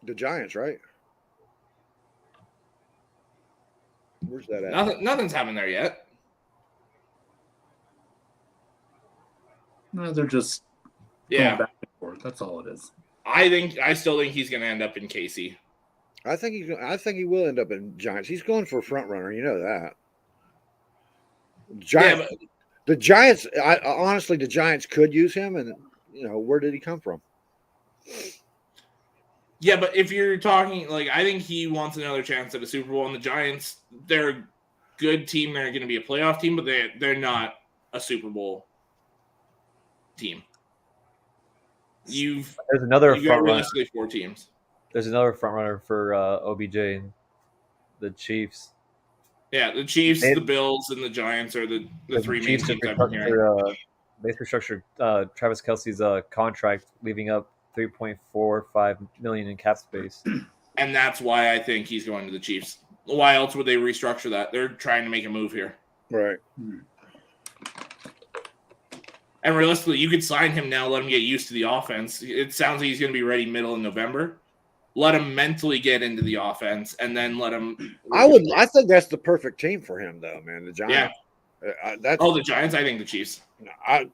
the Giants, right? Where's that at? Nothing's happened there yet. No, they're just going back and forth. That's all it is. I still think he's going to end up in KC. I think he will end up in Giants. He's going for a front runner. You know that. The Giants. Honestly, the Giants could use him, and where did he come from? Yeah, but if you're talking I think he wants another chance at a Super Bowl, and the Giants, they're a good team. They're going to be a playoff team, but they're not a Super Bowl team. You've got realistically 4 teams. There's another front runner for OBJ and the Chiefs. Yeah, the Chiefs, the Bills, and the Giants are the 3 main teams I've been hearing. They restructured Travis Kelce's contract, leaving up $3.45 million in cap space. And that's why I think he's going to the Chiefs. Why else would they restructure that? They're trying to make a move here. Right. And realistically, you could sign him now, let him get used to the offense. It sounds like he's going to be ready middle of November. Let him mentally get into the offense, and then let him. I think that's the perfect team for him, though, man. The Giants. Yeah. The Giants. I think the Chiefs. I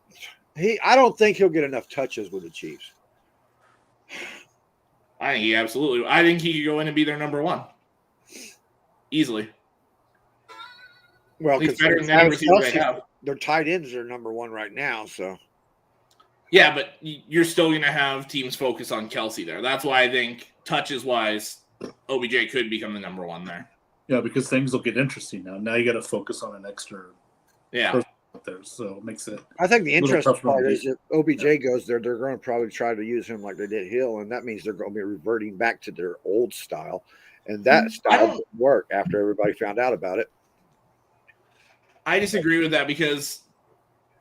don't think he'll get enough touches with the Chiefs. I think he absolutely. I think he could go in and be their number 1 easily. Well, because their tight ends are number 1 right now, so. Yeah, but you're still going to have teams focus on Kelce there. That's why I think touches-wise, OBJ could become the number 1 there. Yeah, because things will get interesting now. Now you got to focus on an extra person out there, so it makes it. I think the interesting part is if OBJ goes there, they're going to probably try to use him like they did Hill, and that means they're going to be reverting back to their old style, and that style didn't work after everybody found out about it. I disagree with that because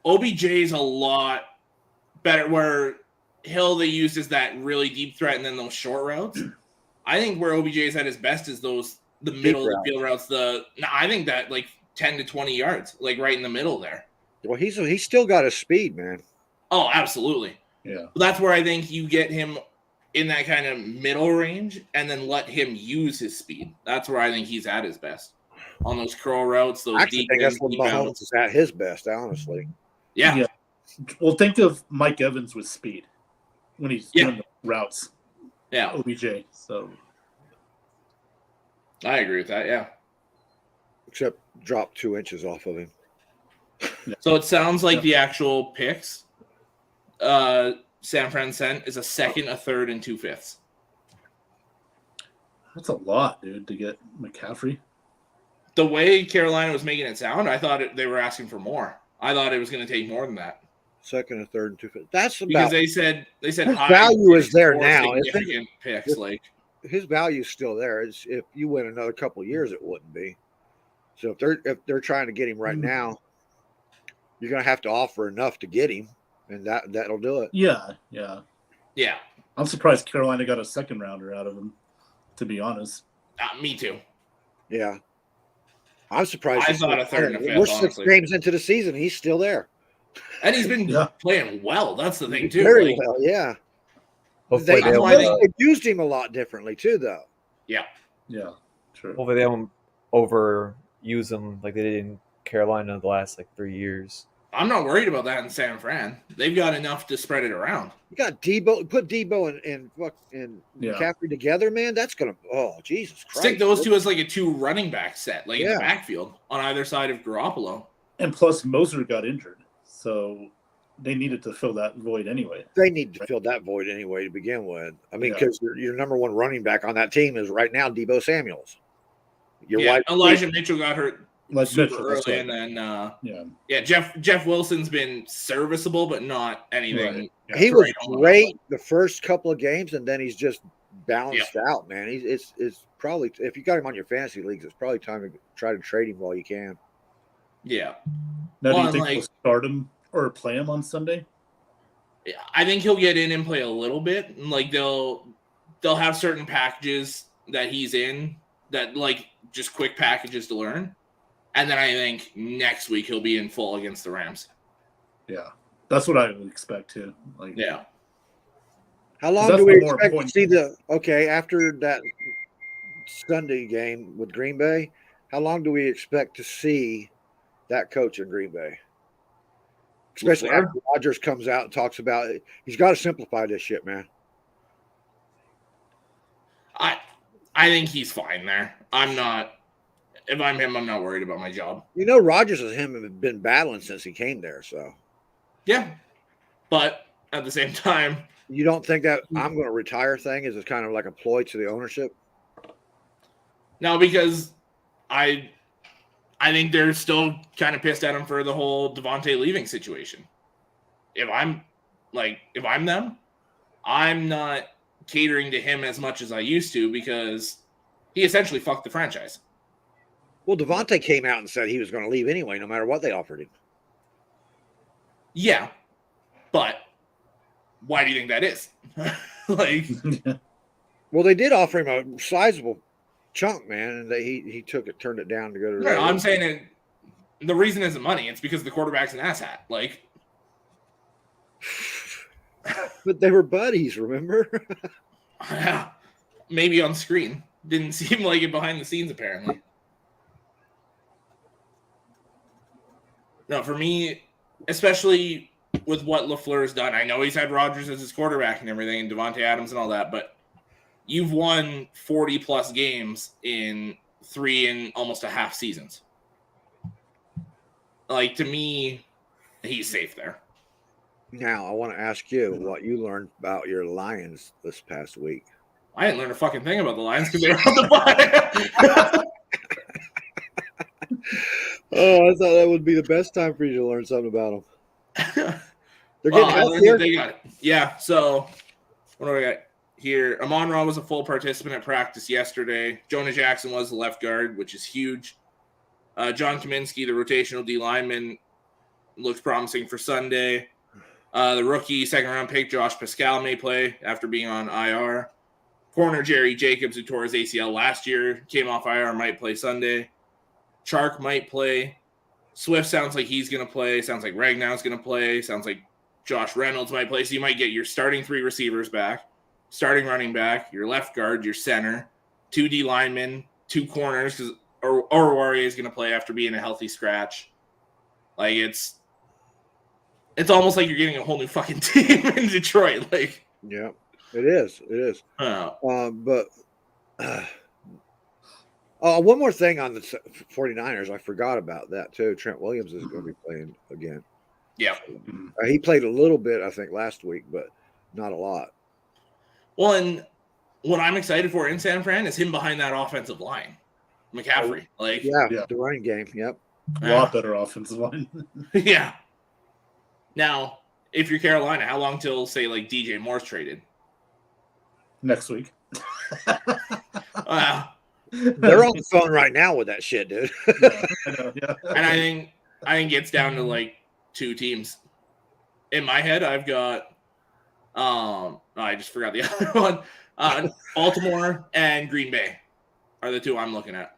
OBJ is a lot better. Where Hill they used as that really deep threat and then those short routes. I think where OBJ is at his best is the middle of the field routes. I think that 10 to 20 yards, right in the middle there. Well, he's still got his speed, man. Oh, absolutely. Yeah. That's where I think you get him in that kind of middle range and then let him use his speed. That's where I think he's at his best. On those curl routes, those deep. I think that's when Mahomes is at his best, honestly. Yeah. Well, think of Mike Evans with speed when he's doing the routes. Yeah. OBJ. So I agree with that, yeah. Except drop 2 inches off of him. So it sounds like the actual picks San Fran sent is a second, a third, and 2/5. That's a lot, dude, to get McCaffrey. The way Carolina was making it sound, I thought they were asking for more. I thought it was going to take more than that. Second, a third, and 2/5. That's about because they said his value is there now. Significant picks, his value is still there. It's, if you win another couple of years, it wouldn't be. So if they're trying to get him right now, you're going to have to offer enough to get him, and that'll do it. Yeah. I'm surprised Carolina got a second rounder out of him, to be honest. Me too. Yeah. I'm surprised. I thought a third and a fifth. We're 6 games into the season. He's still there. And he's been playing well. That's the thing, too. Very well, yeah. They used him a lot differently, too, though. Yeah. Yeah, true. Hopefully they don't overuse him like they did in Carolina the last 3 years. I'm not worried about that in San Fran. They've got enough to spread it around. You got Debo. Put Debo and McCaffrey together, man. That's gonna. Oh, Jesus Christ! Stick those two as a 2 running back set, in the backfield on either side of Garoppolo. And plus, Moser got injured, so they needed to fill that void anyway. They need to fill that void anyway to begin with. I mean, because your number 1 running back on that team is right now Debo Samuels. Elijah Mitchell got hurt. Super early, and then Jeff Wilson's been serviceable, but not anything. Right. Yeah, he was great the first couple of games, and then he's just balanced out, man. It's probably, if you got him on your fantasy leagues, it's probably time to try to trade him while you can. Yeah. Now, do you think we'll start him or play him on Sunday? Yeah, I think he'll get in and play a little bit. They'll have certain packages that he's in that just quick packages to learn. And then I think next week he'll be in full against the Rams. Yeah, that's what I would expect too. How long do we expect to see after that Sunday game with Green Bay? How long do we expect to see that coach in Green Bay? Especially after Rodgers comes out and talks about it. He's got to simplify this shit, man. I think he's fine there. I'm not. if I'm him, I'm not worried about my job. You know, Rodgers and him have been battling since he came there, so. Yeah. But at the same time. You don't think that I'm going to retire thing is kind of like a ploy to the ownership? No, because I think they're still kind of pissed at him for the whole Devontae leaving situation. If I'm them, I'm not catering to him as much as I used to because he essentially fucked the franchise. Well, Devontae came out and said he was going to leave anyway, no matter what they offered him. Yeah, but why do you think that is? Well, they did offer him a sizable chunk, man, and he took it, turned it down to go to. No, I'm saying the reason isn't money; it's because the quarterback's an asshat. But they were buddies, remember? Yeah, maybe on screen. Didn't seem like it behind the scenes, apparently. No, for me, especially with what LaFleur's done, I know he's had Rodgers as his quarterback and everything, and Devontae Adams and all that, but you've won 40-plus games in 3 and almost a half seasons. To me, he's safe there. Now, I want to ask you what you learned about your Lions this past week. I didn't learn a fucking thing about the Lions because they were on the bye. Oh, I thought that would be the best time for you to learn something about them. They're getting healthier. Yeah, so what do I got here? Amon-Ra was a full participant at practice yesterday. Jonah Jackson was the left guard, which is huge. John Kaminsky, the rotational D lineman, looks promising for Sunday. The rookie second-round pick, Josh Pascal, may play after being on IR. Corner Jerry Jacobs, who tore his ACL last year, came off IR, might play Sunday. Chark might play. Swift sounds like he's going to play. Sounds like Ragnow's going to play. Sounds like Josh Reynolds might play. So you might get your starting 3 receivers back, starting running back, your left guard, your center, 2 D linemen, 2 corners, because Oruwariye is going to play after being a healthy scratch. It's almost like you're getting a whole new fucking team in Detroit. Yeah, it is. It is. One more thing on the 49ers. I forgot about that, too. Trent Williams is going to be playing again. Yeah. He played a little bit, I think, last week, but not a lot. Well, and what I'm excited for in San Fran is him behind that offensive line. McCaffrey. The running game. Yep. A lot better offensive line. Yeah. Now, if you're Carolina, how long till, say, DJ Moore's traded? Next week. They're on the phone right now with that shit, dude. Yeah, I know, yeah. And I think it's down to 2 teams. In my head, I've got I just forgot the other one. Baltimore and Green Bay are the 2 I'm looking at.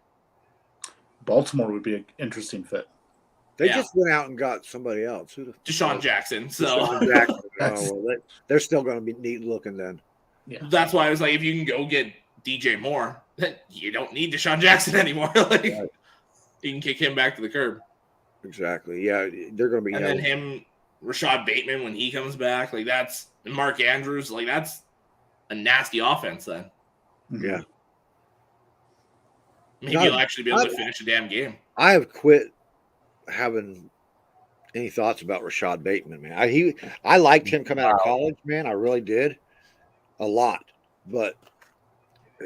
Baltimore would be an interesting fit. They just went out and got somebody else. Deshaun Jackson. So Deshaun Jackson. They're still going to be neat looking then. Yeah. That's why I was if you can go get DJ Moore, then you don't need Deshaun Jackson anymore. You can kick him back to the curb. Exactly. Yeah, they're going to be. And then him, Rashad Bateman, when he comes back, that's Mark Andrews. That's a nasty offense then. Yeah. Maybe you'll actually be able to finish a damn game. I have quit having any thoughts about Rashad Bateman, man. I liked him coming out of college, man. I really did. A lot. But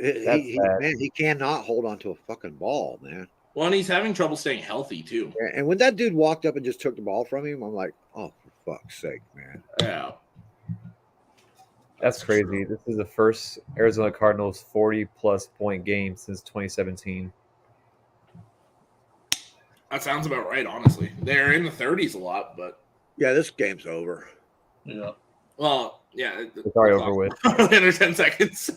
he cannot hold on to a fucking ball, man. Well, and he's having trouble staying healthy, too. And when that dude walked up and just took the ball from him, I'm like, oh, for fuck's sake, man. Yeah. That's crazy. This is the first Arizona Cardinals 40-plus point game since 2017. That sounds about right, honestly. They're in the 30s a lot, but... Yeah, this game's over. Yeah. Well, yeah. It's already over with. Under 10 seconds.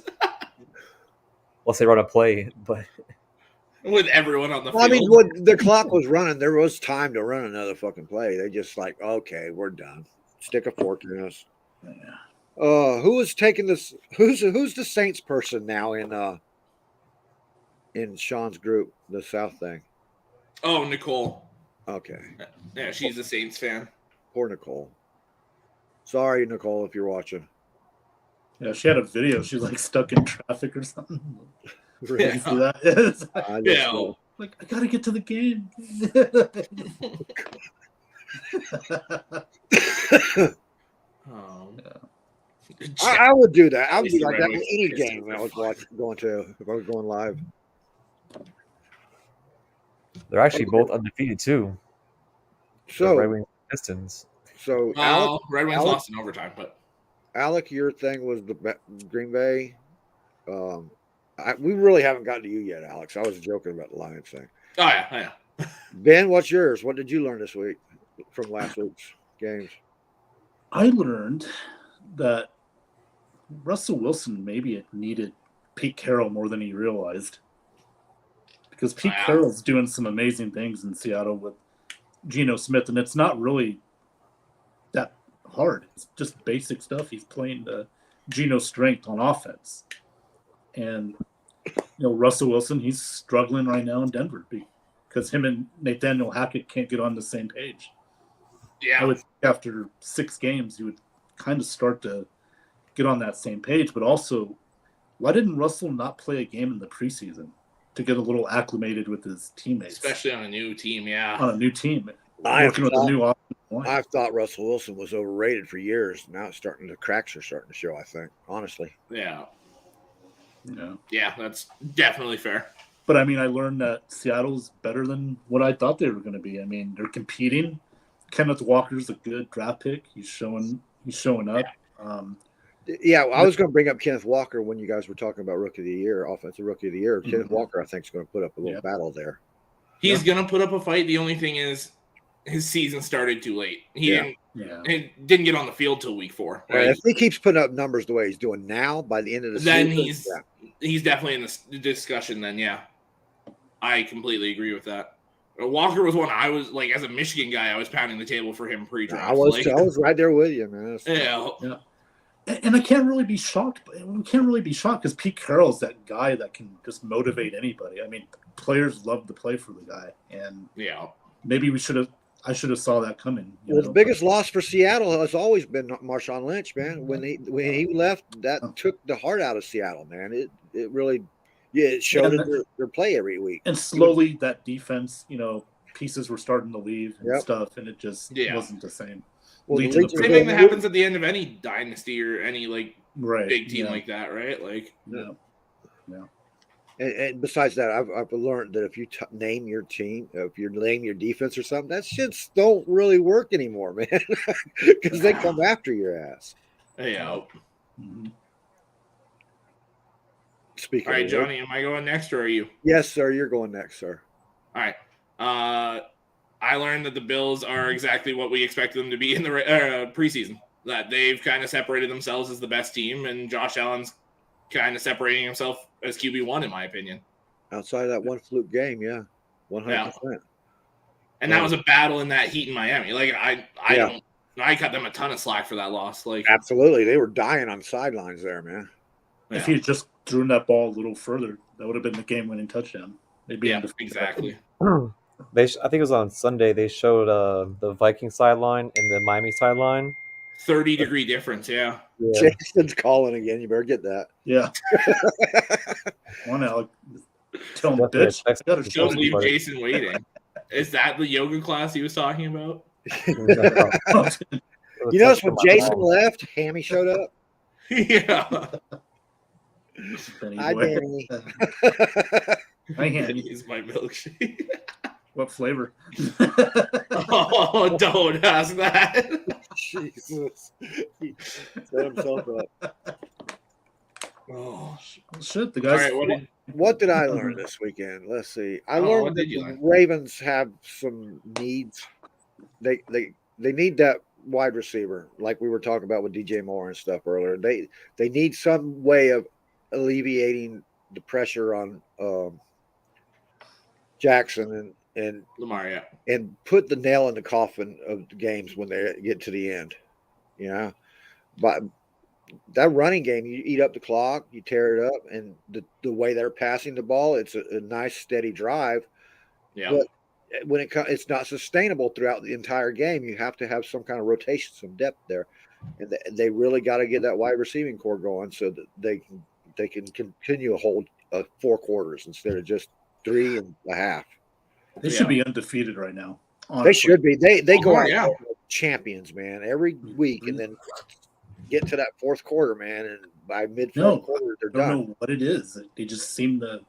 Unless they run a play, but... With everyone on the field. I mean, when the clock was running, there was time to run another fucking play. They just okay, we're done. Stick a fork in us. Yeah. Who is taking this? Who's the Saints person now in Sean's group, the South thing? Oh, Nicole. Okay. Yeah, she's a Saints fan. Poor Nicole. Sorry, Nicole, if you're watching. Yeah, she had a video. She's stuck in traffic or something. Really? See that? Like, I gotta get to the game. I would do that. I would be like that with any game I was going to if I was going live. They're actually both undefeated too. So the Red Wings and Pistons. So Red Wings lost in overtime, but Alec, your thing was the Green Bay. We really haven't gotten to you yet, Alex. I was joking about the Lions thing. Oh yeah. Ben, what's yours? What did you learn this week from last week's games? I learned that Russell Wilson maybe needed Pete Carroll more than he realized. Because Pete Carroll's doing some amazing things in Seattle with Geno Smith, and it's not really that hard. It's just basic stuff. He's playing the Geno's strength on offense. And, Russell Wilson, he's struggling right now in Denver because him and Nathaniel Hackett can't get on the same page. Yeah. I would think after 6 games, you would kind of start to get on that same page. But also, why didn't Russell not play a game in the preseason to get a little acclimated with his teammates? Especially on a new team, yeah. On a new team. Working with a new offensive line. I've thought Russell Wilson was overrated for years. Now it's the cracks are starting to show, I think, honestly. Yeah. Yeah, that's definitely fair. But, I learned that Seattle's better than what I thought they were going to be. They're competing. Kenneth Walker's a good draft pick. He's showing up. Yeah. I was going to bring up Kenneth Walker when you guys were talking about Rookie of the Year, Offensive Rookie of the Year. Kenneth Walker, I think, is going to put up a little battle there. He's going to put up a fight. The only thing is his season started too late. He didn't get on the field till week 4. Right? If he keeps putting up numbers the way he's doing now, by the end of the season, he's definitely in the discussion then, yeah. I completely agree with that. Walker was one I was, as a Michigan guy, I was pounding the table for him pre-draft. I was right there with you, man. Yeah. And I can't really be shocked. We can't really be shocked because Pete Carroll's that guy that can just motivate anybody. Players love to play for the guy. And maybe I should have saw that coming. The biggest loss for Seattle has always been Marshawn Lynch, man. When he left, that took the heart out of Seattle, man. It really, it showed their play every week. And slowly that defense, pieces were starting to leave and stuff, and it just wasn't the same. Well, same thing that happens at the end of any dynasty or any big team like that, right? Yeah. And besides that, I've learned that if you name your team, if you name your defense or something, that shits don't really work anymore, man, because they come after your ass. Yeah. Speaking. All right, Johnny, am I going next or are you? Yes, sir. You're going next, sir. All right. I learned that the Bills are exactly what we expected them to be in the preseason. That they've kind of separated themselves as the best team, and Josh Allen's kind of separating himself as QB1, in my opinion. Outside of that one fluke game, 100%. And that was a battle in that heat in Miami. I cut them a ton of slack for that loss. Absolutely, they were dying on sidelines there, man. If he had just thrown that ball a little further, that would have been the game-winning touchdown. Exactly. I think it was on Sunday. They showed the Viking sideline and the Miami sideline. 30-degree difference, yeah. Jason's calling again. You better get that. Yeah. One Alec, tell him, bitch. Don't leave Jason waiting. Is that the yoga class he was talking about? You notice when Jason left, Hammy showed up. Yeah. Hi, Danny. Hi, Hammy. Is my milkshake. What flavor? Oh, don't ask that. Jesus. He set himself up. Oh, shit. The guys. Right, what did I learn this weekend? Let's see. I learned that the Ravens have some needs. They need that wide receiver, like we were talking about with DJ Moore and stuff earlier. They need some way of alleviating the pressure on Jackson and Lamar, and put the nail in the coffin of the games when they get to the end. But that running game, you eat up the clock, you tear it up, and the way they're passing the ball, it's a nice steady drive. Yeah. But when it's not sustainable throughout the entire game, you have to have some kind of rotation, some depth there, and they really got to get that wide receiving core going so that they can continue to hold 4 quarters instead of just 3.5. They should be undefeated right now. Honestly. They should be. They go out yeah. champions, man, every week, and then get to that fourth quarter, man, and by mid-fourth quarter they're done. I don't know what it is. They just seem to.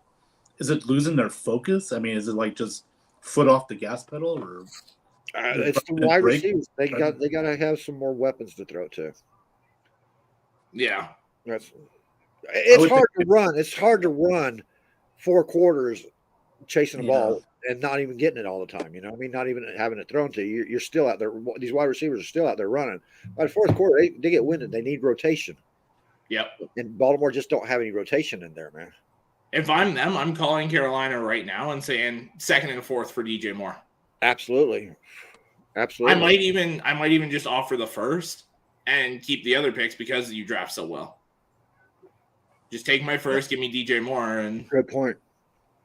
Is it losing their focus? I mean, is it like just foot off the gas pedal, or it's the wide receivers? They got to have some more weapons to throw to. Yeah, it's hard to run. It's hard to run 4 quarters chasing a ball and not even getting it all the time. You know, I mean, not even having it thrown to you. You're still out there. These wide receivers are still out there running. By the fourth quarter, they get winded. They need rotation. Yep. And Baltimore just don't have any rotation in there, man. If I'm them, I'm calling Carolina right now and saying 2nd and 4th for DJ Moore. Absolutely. I might even just offer the 1st and keep the other picks because you draft so well. Just take my 1st, give me DJ Moore, and good point.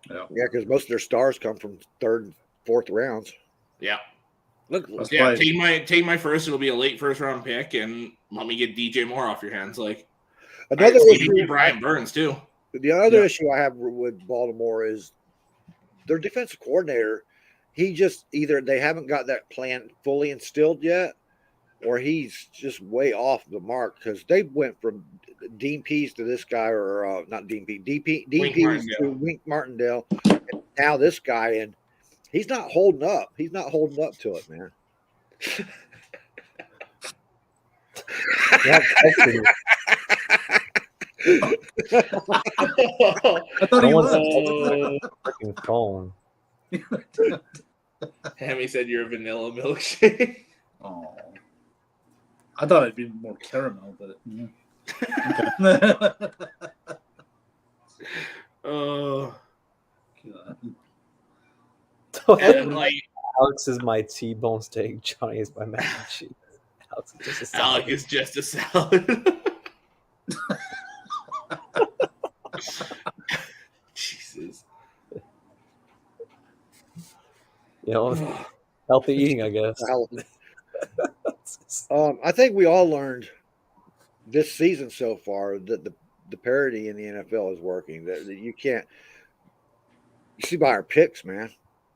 Yeah, because most of their stars come from 3rd and 4th rounds. Yeah. Look, take my 1st. It'll be a late 1st round pick, and let me get DJ Moore off your hands. Like another issue, Brian Burns too. The other issue I have with Baltimore is their defensive coordinator. He just either they haven't got that plan fully instilled yet, or he's just way off the mark because they went from Dean Pease to this guy, or not Dean Pease, Dean Pease to Wink Martindale, and now this guy, and he's not holding up. He's not holding up to it, man. I thought he was freaking phone. Hammy said you're a vanilla milkshake. Oh, I thought it'd be more caramel, but oh, and like Alex is my T-bone steak. Johnny is my mac and cheese. Alex is just a salad. Jesus. You know, healthy eating, I guess. I think we all learned this season so far that the parity in the NFL is working. That you can't. You see by our picks, man.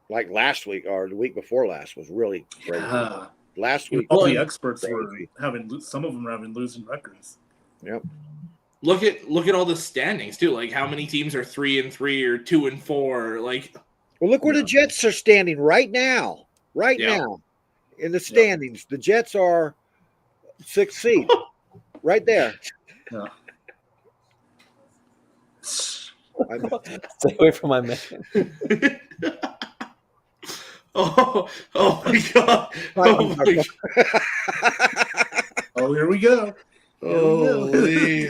Like last week or the week before last was really crazy. Last week, all the experts were having. Some of them were having losing records. Yep. Look at all the standings too. Like how many teams are 3-3 or 2-4? Like, well, look where the Jets are standing right now. Right now, in the standings, the Jets are 6th seed, right there. Yeah. Stay away from my man. Oh my god! Oh my god! Oh, here we go. Holy!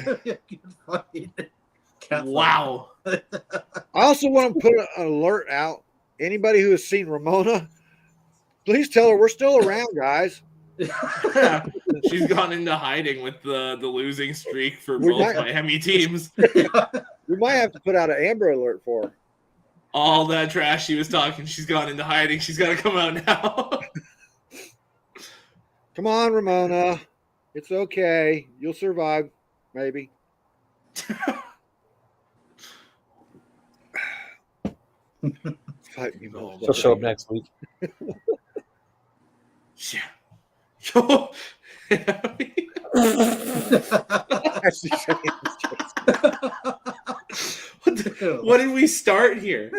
Wow! I also want to put an alert out. Anybody who has seen Ramona, please tell her we're still around, guys. She's gone into hiding with the losing streak for both Miami teams. We might have to put out an Amber Alert for her. All that trash she was talking, she's gone into hiding. She's got to come out now. Come on, Ramona. It's okay. You'll survive, maybe. She'll show up next week. Yeah. What did we start here?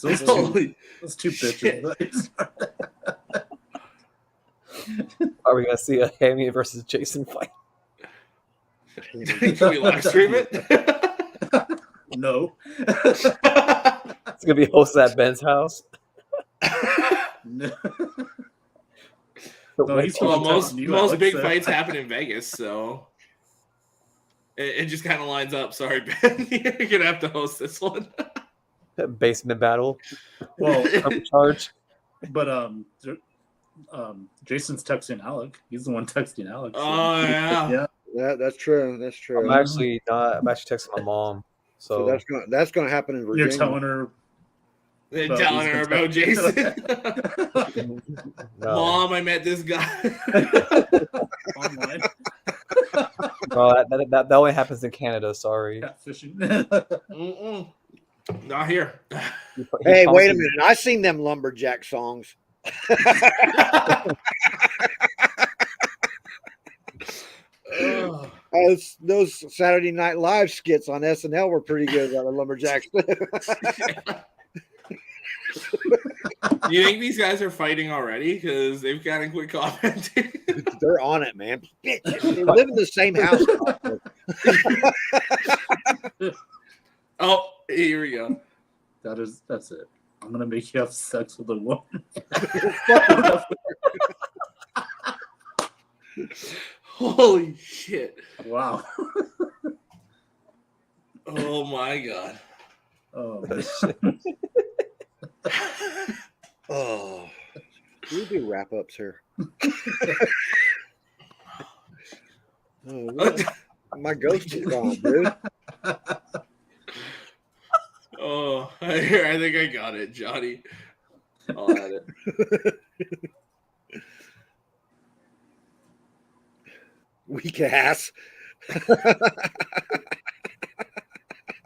Those two bitches. Are we gonna see a Hammy versus Jason fight? Can we live stream it? No. It's gonna be hosted at Ben's house. No. Most big fights happen in Vegas, so it just kind of lines up. Sorry, Ben, you're gonna have to host this one. Basement battle. Well, charge. But Jason's texting Alec. He's the one texting Alex. Oh yeah. Yeah, that's true. That's true. I'm actually texting my mom. So that's gonna happen in Virginia. You're telling her. Telling her about Jason. No. Mom, I met this guy. Online. Well, that only happens in Canada. Sorry. Catfishing. Not here. Hey, wait a minute. I seen them lumberjack songs. Those Saturday Night Live skits on SNL were pretty good about the lumberjacks. Do you think these guys are fighting already? Because they've got to quit commenting. They're on it, man. They live in the same house. Oh, here we go. That's it. I'm gonna make you have sex with a woman. Holy shit! Wow. Oh my god. Oh. Oh, we do wrap ups here. My ghost is gone, dude. Oh, I think I got it, Johnny. I'll add it. Weak ass.